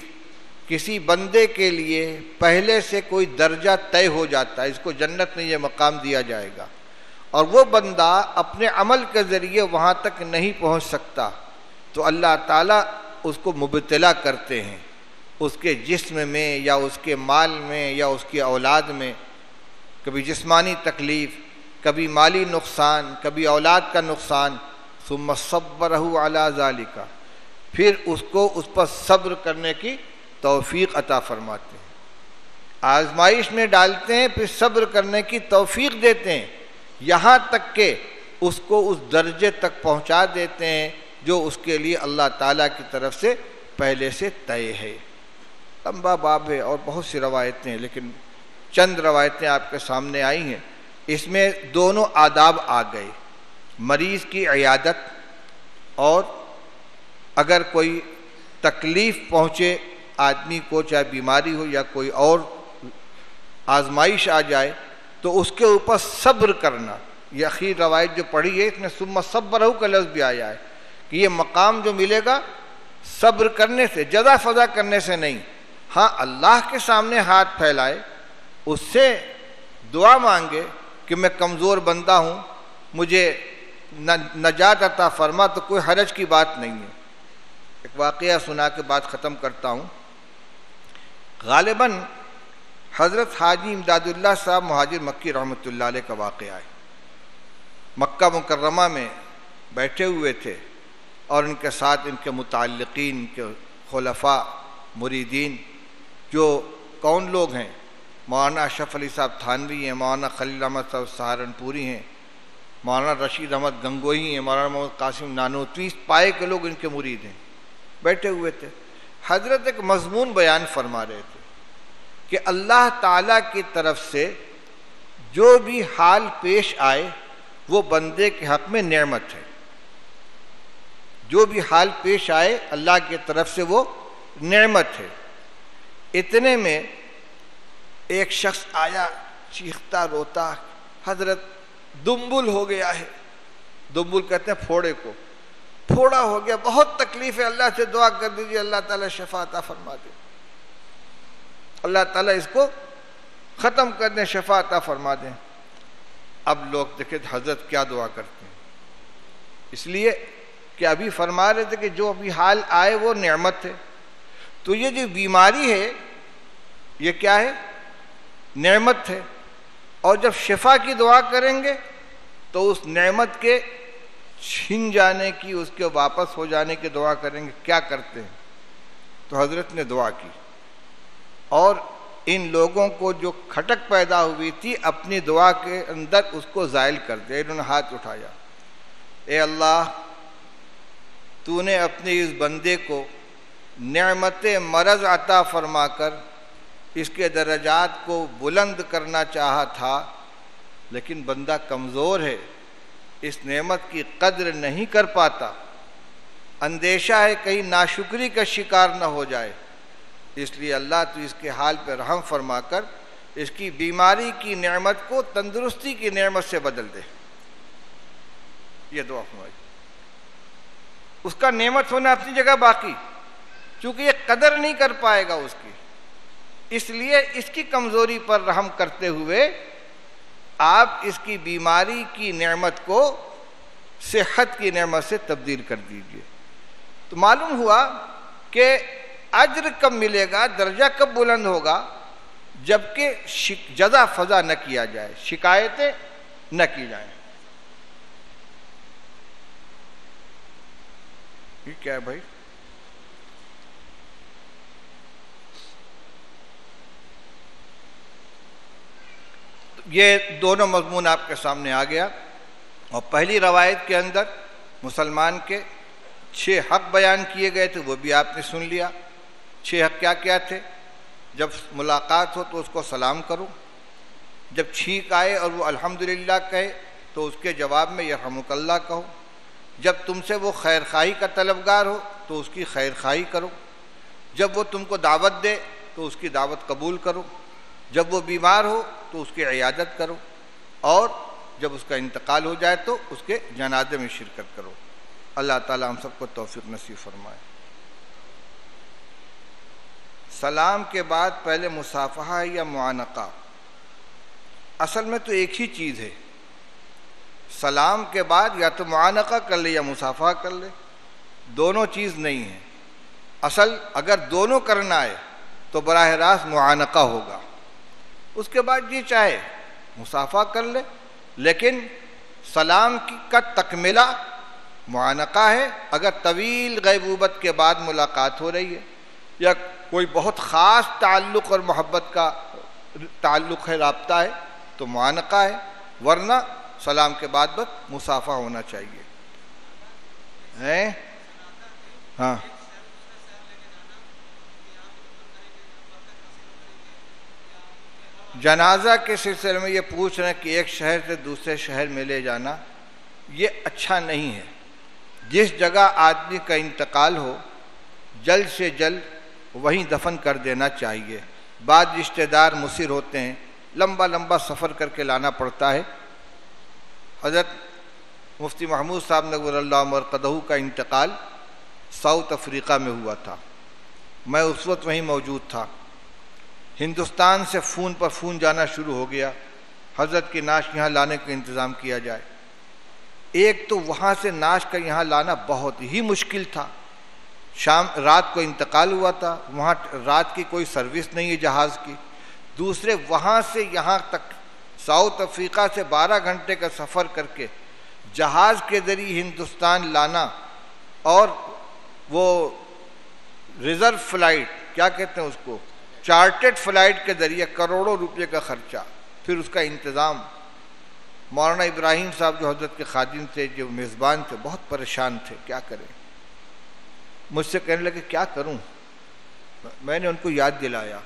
کسی بندے کے لیے پہلے سے کوئی درجہ طے ہو جاتا ہے، اس کو جنت میں یہ مقام دیا جائے گا، اور وہ بندہ اپنے عمل کے ذریعے وہاں تک نہیں پہنچ سکتا، تو اللہ تعالیٰ اس کو مبتلا کرتے ہیں، اس کے جسم میں یا اس کے مال میں یا اس کی اولاد میں، کبھی جسمانی تکلیف، کبھی مالی نقصان، کبھی اولاد کا نقصان. ثم صبرہ علی ذالک، پھر اس کو اس پر صبر کرنے کی توفیق عطا فرماتے ہیں. آزمائش میں ڈالتے ہیں، پھر صبر کرنے کی توفیق دیتے ہیں، یہاں تک کہ اس کو اس درجے تک پہنچا دیتے ہیں جو اس کے لیے اللہ تعالیٰ کی طرف سے پہلے سے طے ہے. لمبا باب ہے اور بہت سی روایتیں ہیں، لیکن چند روایتیں آپ کے سامنے آئی ہیں. اس میں دونوں آداب آ گئے، مریض کی عیادت، اور اگر کوئی تکلیف پہنچے آدمی کو، چاہے بیماری ہو یا کوئی اور آزمائش آ جائے، تو اس کے اوپر صبر کرنا. یہ اخیر روایت جو پڑھی ہے اس میں ثم صبرہ کا لفظ بھی آیا ہے کہ یہ مقام جو ملے گا صبر کرنے سے، جزا فضا کرنے سے نہیں. ہاں اللہ کے سامنے ہاتھ پھیلائے، اس سے دعا مانگے کہ میں کمزور بندہ ہوں، مجھے نجات عطا فرما، تو کوئی حرج کی بات نہیں ہے. ایک واقعہ سنا کے بات ختم کرتا ہوں. غالباً حضرت حاجی امداد اللہ صاحب مہاجر مکی رحمۃ اللہ علیہ کا واقعہ ہے. مکہ مکرمہ میں بیٹھے ہوئے تھے اور ان کے ساتھ ان کے متعلقین، ان کے خلفاء، مریدین، جو کون لوگ ہیں؟ مولانا اشرف علی صاحب تھانوی ہیں، مولانا خلیل احمد صاحب سہارنپوری ہیں، مولانا رشید احمد گنگوہی ہیں، مولانا محمد قاسم نانوتوی، پائے کے لوگ ان کے مرید ہیں. بیٹھے ہوئے تھے، حضرت ایک مضمون بیان فرما رہے تھے کہ اللہ تعالیٰ کی طرف سے جو بھی حال پیش آئے وہ بندے کے حق میں نعمت ہے. جو بھی حال پیش آئے اللہ کی طرف سے وہ نعمت ہے. اتنے میں ایک شخص آیا چیختا روتا، حضرت دنبل ہو گیا ہے. دنبل کہتے ہیں پھوڑے کو، پھوڑا ہو گیا، بہت تکلیف ہے، اللہ سے دعا کر دیجیے اللہ تعالیٰ شفا عطا فرما دے، اللہ تعالیٰ اس کو ختم کر دیں، شفا عطا فرما دیں. اب لوگ دیکھیں حضرت کیا دعا کرتے ہیں، اس لیے کہ ابھی فرما رہے تھے کہ جو ابھی حال آئے وہ نعمت ہے. تو یہ جو بیماری ہے یہ کیا ہے؟ نعمت ہے. اور جب شفا کی دعا کریں گے تو اس نعمت کے چھن جانے کی، اس کے واپس ہو جانے کی دعا کریں گے. کیا کرتے ہیں؟ تو حضرت نے دعا کی اور ان لوگوں کو جو کھٹک پیدا ہوئی تھی اپنی دعا کے اندر اس کو زائل کر دیا. انہوں نے ہاتھ اٹھایا، اے اللہ تو نے اپنے اس بندے کو نعمت مرض عطا فرما کر اس کے درجات کو بلند کرنا چاہا تھا، لیکن بندہ کمزور ہے، اس نعمت کی قدر نہیں کر پاتا، اندیشہ ہے کہیں ناشکری کا شکار نہ ہو جائے، اس لیے اللہ تو اس کے حال پہ رحم فرما کر اس کی بیماری کی نعمت کو تندرستی کی نعمت سے بدل دے. یہ دعا فرمائی. اس کا نعمت ہونا اپنی جگہ باقی، چونکہ یہ قدر نہیں کر پائے گا اس کی، اس لیے اس کی کمزوری پر رحم کرتے ہوئے آپ اس کی بیماری کی نعمت کو صحت کی نعمت سے تبدیل کر دیجئے. تو معلوم ہوا کہ اجر کب ملے گا، درجہ کب بلند ہوگا، جبکہ جزا فضا نہ کیا جائے، شکایتیں نہ کی جائیں. یہ کیا ہے بھائی؟ یہ دونوں مضمون آپ کے سامنے آ گیا. اور پہلی روایت کے اندر مسلمان کے 6 حق بیان کیے گئے تھے، وہ بھی آپ نے سن لیا. 6 حق کیا کیا تھے؟ جب ملاقات ہو تو اس کو سلام کرو، جب چھینک آئے اور وہ الحمدللہ کہے تو اس کے جواب میں یرحمک اللہ کہو، جب تم سے وہ خیر خواہی کا طلبگار ہو تو اس کی خیر خواہی کرو، جب وہ تم کو دعوت دے تو اس کی دعوت قبول کرو، جب وہ بیمار ہو تو اس کی عیادت کرو، اور جب اس کا انتقال ہو جائے تو اس کے جنازے میں شرکت کرو. اللہ تعالی ہم سب کو توفیق نصیب فرمائے. سلام کے بعد پہلے مصافحہ ہے یا معانقہ؟ اصل میں تو ایک ہی چیز ہے. سلام کے بعد یا تو معانقہ کر لے یا مصافحہ کر لے، دونوں چیز نہیں ہے. اصل اگر دونوں کرنا ہے تو براہ راست معانقہ ہوگا، اس کے بعد یہ چاہے مصافحہ کر لے، لیکن سلام کا تکملہ معانقہ ہے. اگر طویل غیبوبت کے بعد ملاقات ہو رہی ہے یا کوئی بہت خاص تعلق اور محبت کا تعلق ہے، رابطہ ہے، تو معانقہ ہے، ورنہ سلام کے بعد بس مصافحہ ہونا چاہیے. ہاں جنازہ کے سلسلے میں یہ پوچھ رہے ہیں کہ ایک شہر سے دوسرے شہر میں لے جانا یہ اچھا نہیں ہے. جس جگہ آدمی کا انتقال ہو جلد سے جلد وہیں دفن کر دینا چاہیے. بعض رشتہ دار مصر ہوتے ہیں، لمبا سفر کر کے لانا پڑتا ہے. حضرت مفتی محمود صاحب نور اللہ مرقدہ کا انتقال ساؤتھ افریقہ میں ہوا تھا. میں اس وقت وہیں موجود تھا. ہندوستان سے فون پر فون جانا شروع ہو گیا، حضرت کی نعش یہاں لانے کا انتظام کیا جائے. ایک تو وہاں سے نعش کا یہاں لانا بہت ہی مشکل تھا. رات کو انتقال ہوا تھا، وہاں رات کی کوئی سروس نہیں ہے جہاز کی. دوسرے وہاں سے یہاں تک ساؤتھ افریقہ سے 12 گھنٹے کا سفر کر کے جہاز کے ذریعے ہندوستان لانا، اور وہ ریزرو فلائٹ کیا کہتے ہیں اس کو، چارٹرڈ فلائٹ کے ذریعے کروڑوں روپے کا خرچہ، پھر اس کا انتظام. مولانا ابراہیم صاحب جو حضرت کے خادم تھے، جو میزبان تھے، بہت پریشان تھے کیا کریں. مجھ سے کہنے لگے کیا کروں. میں نے ان کو یاد دلایا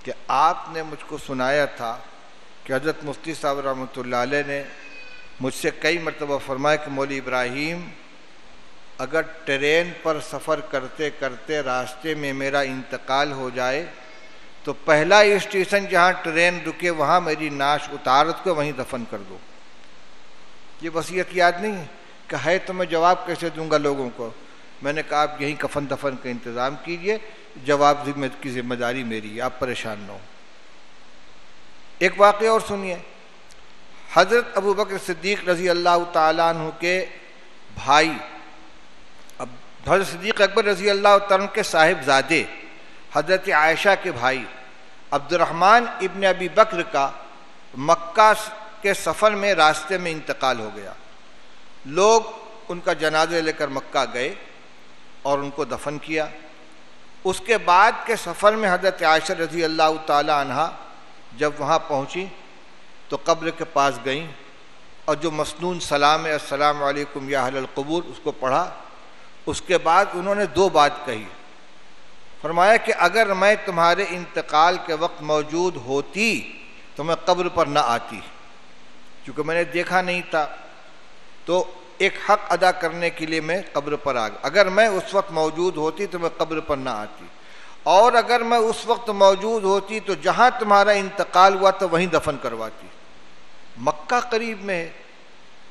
کہ آپ نے مجھ کو سنایا تھا کہ حضرت مفتی صاحب رحمۃ اللہ علیہ نے مجھ سے کئی مرتبہ فرمایا کہ مولوی ابراہیم اگر ٹرین پر سفر کرتے کرتے راستے میں میرا انتقال ہو جائے تو پہلا اسٹیشن جہاں ٹرین رکے وہاں میری نعش اتار کو وہیں دفن کر دو. یہ وصیت یاد نہیں کہ ہے تو میں جواب کیسے دوں گا لوگوں کو. میں نے کہا آپ یہیں کفن دفن کا انتظام کیجئے، جواب کی ذمہ داری میری ہے، آپ پریشان نہ ہو. ایک واقعہ اور سنیے. حضرت ابو بکر صدیق رضی اللہ تعالیٰ عنہ کے بھائی، حضرت صدیق اکبر رضی اللہ تعالیٰ عنہ کے صاحب زادے حضرت عائشہ کے بھائی عبد الرحمن ابن ابی بکر کا مکہ کے سفر میں راستے میں انتقال ہو گیا. لوگ ان کا جنازہ لے کر مکہ گئے اور ان کو دفن کیا. اس کے بعد کے سفر میں حضرت عائشہ رضی اللہ تعالی عنہ جب وہاں پہنچی تو قبر کے پاس گئیں اور جو مسنون سلام ہے السلام علیکم یا اہل القبور اس کو پڑھا. اس کے بعد انہوں نے 2 بات کہی. فرمایا کہ اگر میں تمہارے انتقال کے وقت موجود ہوتی تو میں قبر پر نہ آتی، چونکہ میں نے دیکھا نہیں تھا تو ایک حق ادا کرنے کے لیے میں قبر پر آ گیا. اگر میں اس وقت موجود ہوتی تو میں قبر پر نہ آتی، اور اگر میں اس وقت موجود ہوتی تو جہاں تمہارا انتقال ہوا تو وہیں دفن کرواتی. مکہ قریب میں ہے،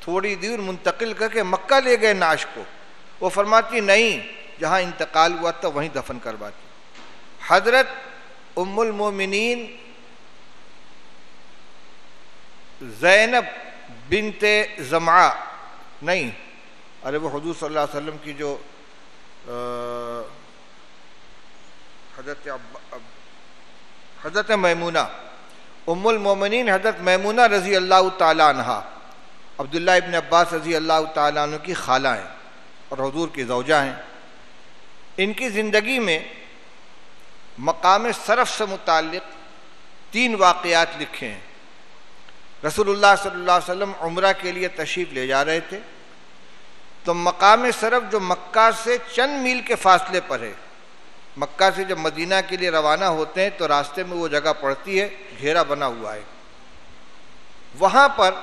تھوڑی دور منتقل کر کے مکہ لے گئے نعش کو. وہ فرماتی نہیں، جہاں انتقال ہوا تو وہیں دفن کرواتی. حضرت ام المومنین زینب بنت زمعہ، نہیں ارے وہ حضور صلی اللہ علیہ وسلم کی جو حضرت میمونہ، ام المومنین حضرت میمونہ رضی اللہ تعالی عنہ عبداللہ ابن عباس رضی اللہ تعالی عنہ کی خالہ ہیں اور حضور کی زوجہ ہیں. ان کی زندگی میں مقام صرف سے متعلق 3 واقعات لکھے ہیں. رسول اللہ صلی اللہ علیہ وسلم عمرہ کے لیے تشریف لے جا رہے تھے، تو مقام صرف جو مکہ سے چند میل کے فاصلے پر ہے، مکہ سے جب مدینہ کے لیے روانہ ہوتے ہیں تو راستے میں وہ جگہ پڑتی ہے، گھیرا بنا ہوا ہے، وہاں پر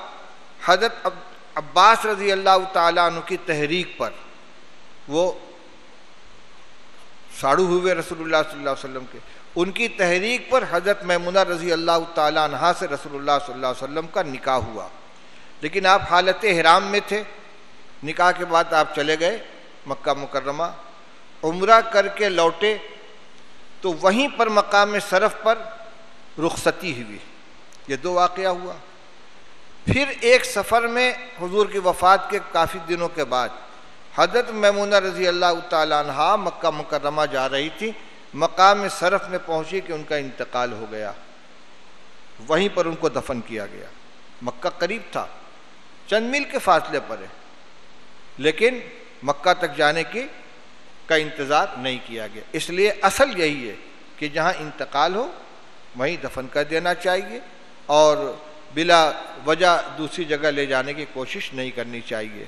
حضرت عباس رضی اللہ تعالیٰ عنہ کی تحریک پر وہ ساڑو ہوئے رسول اللہ صلی اللہ علیہ وسلم کے، ان کی تحریک پر حضرت میمونہ رضی اللہ تعالیٰ عنہا سے رسول اللہ صلی اللہ علیہ وسلم کا نکاح ہوا، لیکن آپ حالت احرام میں تھے۔ نکاح کے بعد آپ چلے گئے مکہ مکرمہ، عمرہ کر کے لوٹے تو وہیں پر مقام صرف پر رخصتی ہوئی۔ یہ دو واقعہ ہوا۔ پھر ایک سفر میں حضور کی وفات کے کافی دنوں کے بعد حضرت میمونہ رضی اللہ تعالیٰ عنہا مکہ مکرمہ جا رہی تھی، مقام صرف میں پہنچی کہ ان کا انتقال ہو گیا، وہیں پر ان کو دفن کیا گیا۔ مکہ قریب تھا، چند میل کے فاصلے پر ہے، لیکن مکہ تک جانے کا انتظار نہیں کیا گیا۔ اس لیے اصل یہی ہے کہ جہاں انتقال ہو وہیں دفن کر دینا چاہیے، اور بلا وجہ دوسری جگہ لے جانے کی کوشش نہیں کرنی چاہیے۔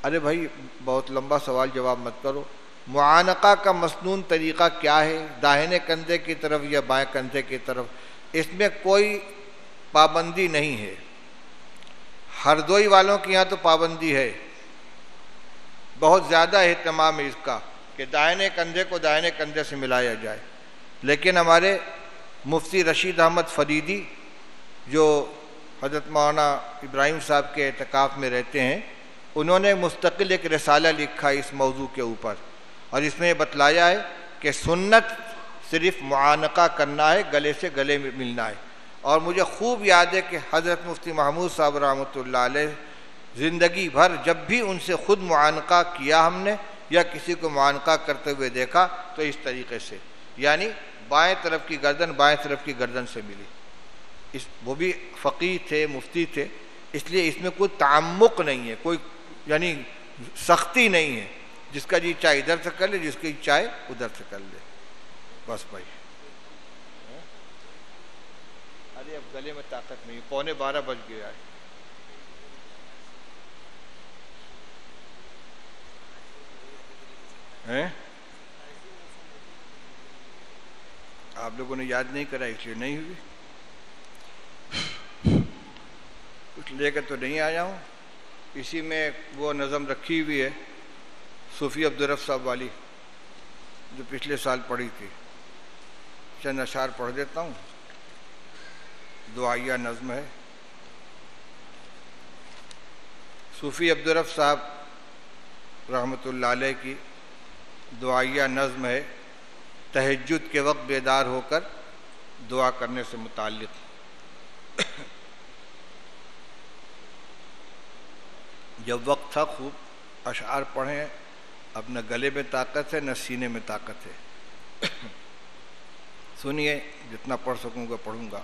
ارے بھائی بہت لمبا سوال جواب مت کرو۔ معانقہ کا مسنون طریقہ کیا ہے؟ داہنے کندھے کی طرف یا بائیں کندھے کی طرف؟ اس میں کوئی پابندی نہیں ہے۔ ہردوئی والوں کے یہاں تو پابندی ہے، بہت زیادہ اہتمام ہے اس کا کہ دائنے کندھے کو دائنے کندھے سے ملایا جائے، لیکن ہمارے مفتی رشید احمد فریدی جو حضرت مولانا ابراہیم صاحب کے اعتکاف میں رہتے ہیں، انہوں نے مستقل ایک رسالہ لکھا اس موضوع کے اوپر، اور اس میں یہ بتلایا ہے کہ سنت صرف معانقہ کرنا ہے، گلے سے گلے میں ملنا ہے۔ اور مجھے خوب یاد ہے کہ حضرت مفتی محمود صاحب رحمۃ اللہ علیہ زندگی بھر جب بھی ان سے خود معانقہ کیا ہم نے یا کسی کو معانقہ کرتے ہوئے دیکھا تو اس طریقے سے، یعنی بائیں طرف کی گردن بائیں طرف کی گردن سے ملی۔ وہ بھی فقیہ تھے، مفتی تھے، اس لیے اس میں کوئی تعمق نہیں ہے، کوئی یعنی سختی نہیں ہے، جس کا جی چاہے ادھر سے کر لے، جس کی چاہے ادھر سے کر لے، بس بھائی۔ ارے اب گلے میں طاقت نہیں، 11:15 بج گیا ہے۔ آپ لوگوں نے یاد نہیں کرا اس لیے نہیں ہوئی، کچھ لے کر تو نہیں آیا ہوں۔ اسی میں وہ نظم رکھی ہوئی ہے صوفی عبدالرف صاحب والی جو پچھلے سال پڑھی تھی، چند اشعار پڑھ دیتا ہوں، دعائیہ نظم ہے۔ صوفی عبدالرف صاحب رحمۃ اللہ علیہ کی دعائیہ نظم ہے، تہجد کے وقت بیدار ہو کر دعا کرنے سے متعلق۔ جب وقت تھا خوب اشعار پڑھیں، اب نہ گلے میں طاقت ہے نہ سینے میں طاقت ہے۔ سنیے، جتنا پڑھ سکوں گا پڑھوں گا۔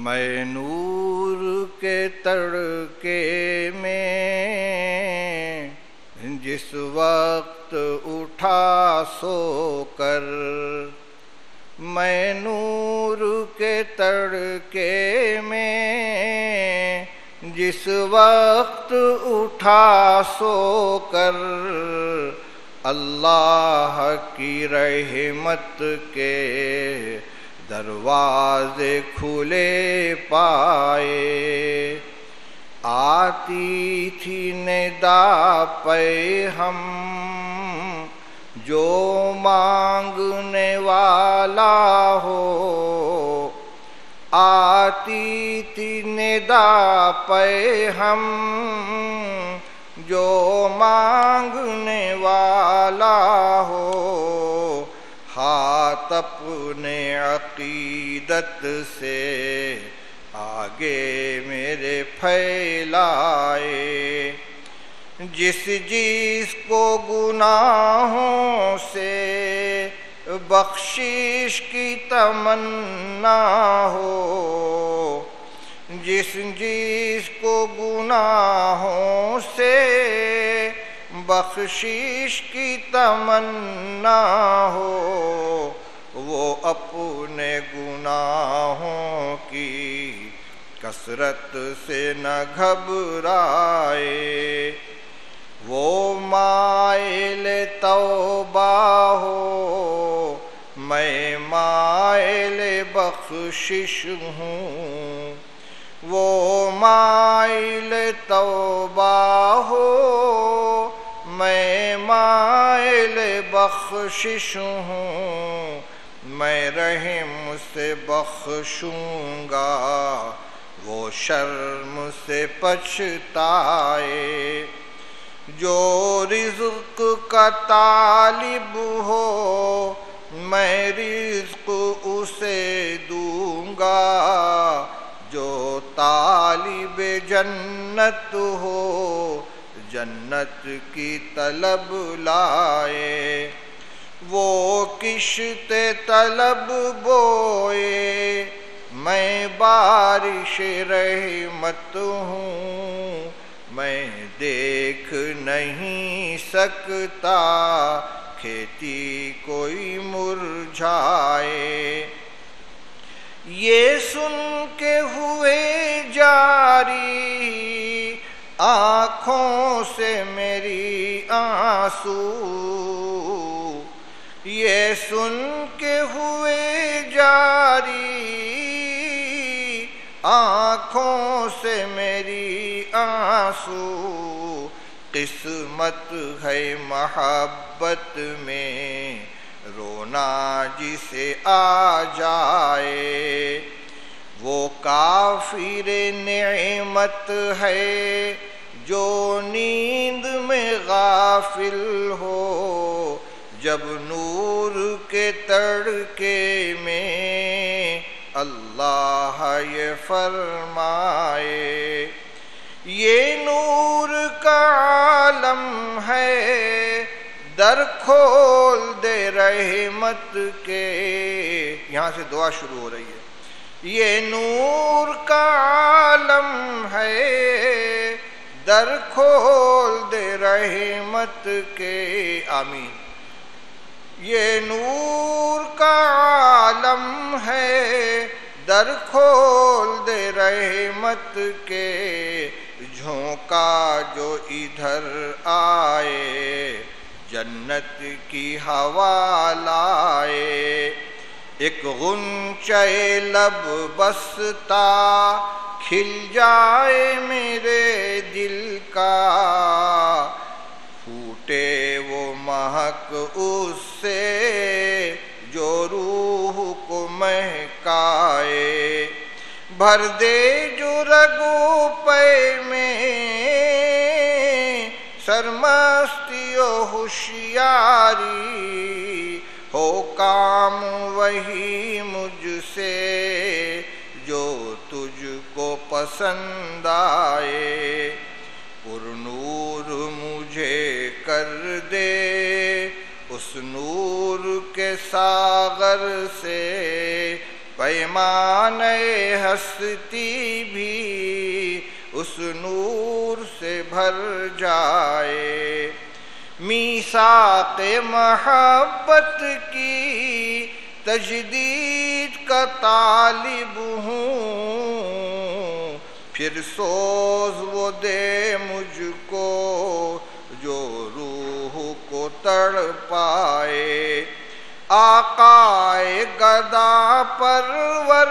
میں نور کے تڑکے میں جس وقت اٹھا سو کر، میں نور کے تڑکے میں جس وقت اٹھا سو کر، اللہ کی رحمت کے دروازے کھلے پائے، آتی تھی ندا پہ ہم جو مانگنے والا ہو، آتی تھی ندا پہ ہم جو مانگنے والا ہو، ہاتھ اپنے عقیدت سے آگے میرے پھیلائے، جس کو گناہوں سے بخشش کی تمنا ہو، جس کو گناہوں سے بخشش کی تمنا ہو، وہ اپنے گناہوں کی کثرت سے نہ گھبرائے، وہ مائل توبہ ہو میں مائل بخشش ہوں، وہ مائل توبہ ہو میں مائل بخشش ہوں، میں رحم سے بخشوں گا وہ شرم سے پچھتائے، جو رزق کا طالب ہو میں رزق اسے دوں گا، جو طالب جنت ہو جنت کی طلب لائے، وہ کشت طلب بوئے میں بارش رحمت ہوں، میں دیکھ نہیں سکتا کھیتی کوئی مرجھائے، یہ سن کے ہوئے جاری آنکھوں سے میری آنسو، یہ سن کے ہوئے جاری آنکھوں سے میری آنسو، قسمت ہے محبت میں رونا جسے آ جائے، وہ کافر نعمت ہے جو نیند میں غافل ہو، جب نور کے تڑکے میں اللہ یہ فرمائے، یہ نور کا عالم ہے در کھول دے رحمت کے، یہاں سے دعا شروع ہو رہی ہے، یہ نور کا عالم ہے در کھول دے رحمت کے، آمین، یہ نور کا عالم ہے در کھول دے رحمت کے، جھونکا جو ادھر آئے جنت کی ہوا لائے، ایک غنچہ لب بستا کھل جائے میرے دل کا، پھوٹے وہ مہک اس سے جو روح کو مہکائے، بھر دے جو رگوں پے میں سرمستی و ہوشیاری، ہو کام وہی مجھ سے جو تجھ کو پسند آئے، پر نور مجھے کر دے اس نور کے ساغر سے، پیمانِ ہستی بھی اس نور سے بھر جائے، میثاق محبت کی تجدید کا طالب ہوں، پھر سوز وہ دے مجھ کو جو روح کو تڑپائے، آقائے گدا پرور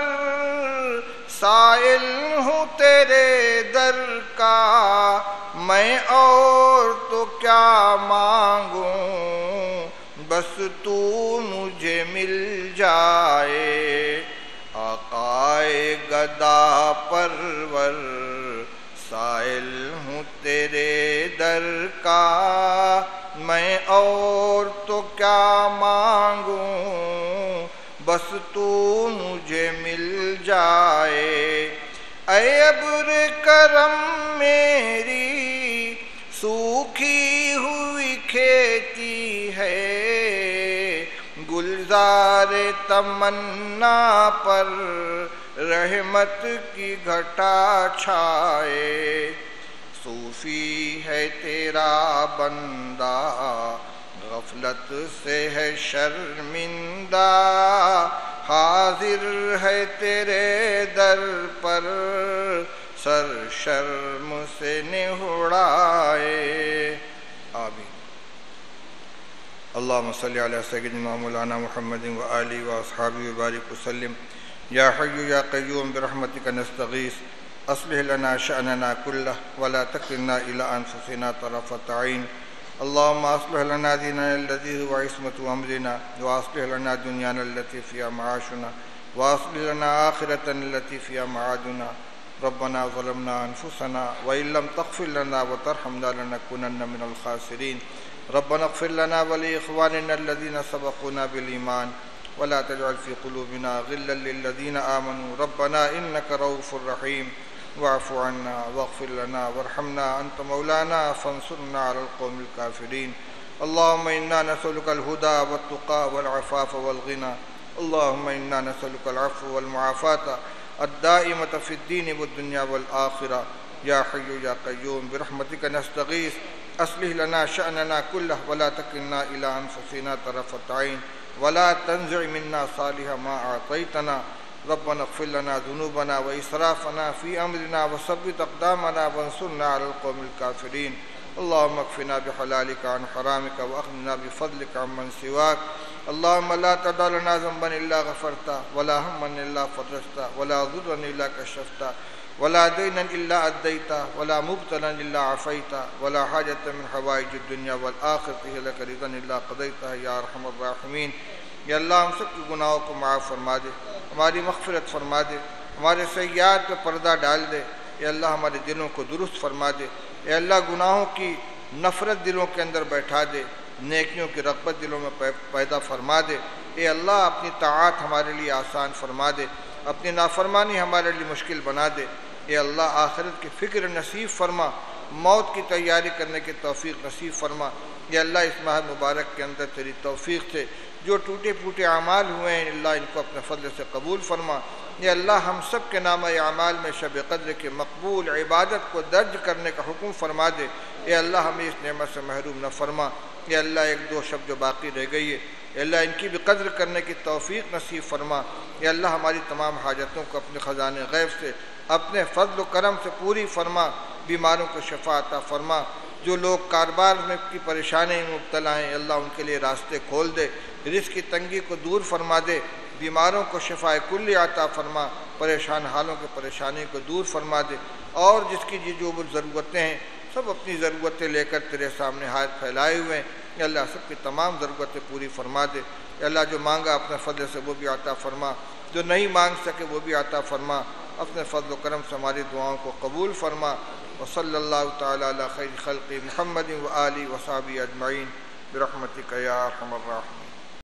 سائل ہوں تیرے در کا، میں اور تو کیا مانگوں بس تو مجھے مل جائے، آقائے گدا پرور سائل ہوں تیرے در کا، میں اور تو کیا مانگوں بس تو مجھے مل جائے، اے ابر کرم میری سوکھی ہوئی کھیتی ہے، گلزار تمنا پر رحمت کی گھٹا چھائے، صوفی ہے تیرا بندہ غفلت سے ہے شرمندہ، حاضر ہے تیرے در پر سر شرم سے نہڑائے۔ آمین۔ اللہم صلی علی سیدنا مولانا محمد وآلہ واصحابہ وبارک وسلم۔ یا حی یا قیوم برحمتک نستغیث اصلح لنا شأننا کلہ ولا تکلنا الی انفسنا طرفۃ عین۔ اللہم اصلح لنا دیننا الذی هو عصمۃ امرنا واصلح لنا دنیانا التي فیہا معاشنا واصلح لنا آخرتنا التي فیہا معادنا۔ ربنا ظلمنا انفسنا وان لم تغفر لنا وترحمنا لنکونن من الخاسرین۔ ربنا اغفر لنا ولاخواننا الذين سبقونا بالایمان ولا تجعل في قلوبنا غلا للذين آمنوا ربنا انك رؤوف رحيم واعف عنا واغفر لنا وارحمنا انت مولانا فانصرنا على القوم الكافرين۔ اللهم انا نسألك الهدى والتقى والعفاف والغنى، اللهم انا نسألك العفو والمعافاة الدائمة في الدين والدنيا والآخرة۔ یا حی یا قیوم برحمتک نستغیث اصلح لنا شأننا كله ولا تکلنا الى انفسنا طرفۃ عین ولا تنزع منا صالح ما اعطيتنا۔ ربنا اغفر لنا ذنوبنا واسرافنا في امرنا وثبت اقدامنا وانصرنا على القوم الكافرين۔ اللهم اكفنا بحلالك عن حرامك واغننا بفضلك عمن سواك۔ اللهم لا تدع لنا ذنبا الا غفرته ولا هما الا فرجته ولا ضرا الا كشفته ولا دينا الا اديته ولا مبتلا الا عافيته ولا حاجة من حوائج الدنيا والآخرة هي لك رضا الا قضيتها يا ارحم الراحمين۔ یا اللہ ہم سب کے گناہوں کو معاف فرما دے، ہماری مغفرت فرما دے، ہمارے سیئات پہ پردہ ڈال دے۔ یا اللہ ہمارے دلوں کو درست فرما دے۔ یا اللہ گناہوں کی نفرت دلوں کے اندر بیٹھا دے، نیکیوں کی رغبت دلوں میں پیدا فرما دے۔ اے اللہ اپنی طاعات ہمارے لیے آسان فرما دے، اپنی نافرمانی ہمارے لیے مشکل بنا دے۔ اے اللہ آخرت کی فکر نصیب فرما، موت کی تیاری کرنے کی توفیق نصیب فرما۔ یا اللہ اس ماہ مبارک کے اندر تیری توفیق سے جو ٹوٹے پھوٹے اعمال ہوئے ہیں اللہ ان کو اپنے فضل سے قبول فرما۔ یا اللہ ہم سب کے نامہ اعمال میں شب قدر کے مقبول عبادت کو درج کرنے کا حکم فرما دے۔ اے اللہ ہمیں اس نعمت سے محروم نہ فرما۔ یا اللہ ایک دو شب جو باقی رہ گئی ہے یا اللہ ان کی بھی قدر کرنے کی توفیق نصیب فرما۔ یا اللہ ہماری تمام حاجتوں کو اپنے خزانے غیب سے اپنے فضل و کرم سے پوری فرما، بیماروں کو شفا عطا فرما۔ جو لوگ کاروبار میں کی پریشانی میں مبتلا ہیں اللہ ان کے لیے راستے کھول دے، رزق کی تنگی کو دور فرما دے، بیماروں کو شفا کلی عطا فرما، پریشان حالوں کی پریشانی کو دور فرما دے، اور جس کی جو ضرورتیں ہیں سب اپنی ضرورتیں لے کر تیرے سامنے ہاتھ پھیلائے ہوئے ہیں۔ یا اللہ سب کی تمام ضرورتیں پوری فرما دے۔ یا اللہ جو مانگا اپنے فضل سے وہ بھی عطا فرما، جو نہیں مانگ سکے وہ بھی عطا فرما، اپنے فضل و کرم سے ہماری دعاؤں کو قبول فرما۔ وصلی اللہ تعالی علی خیر خلق محمد وآلہ وصحبہ اجمعین برحمتک یا ارحم الراحمین۔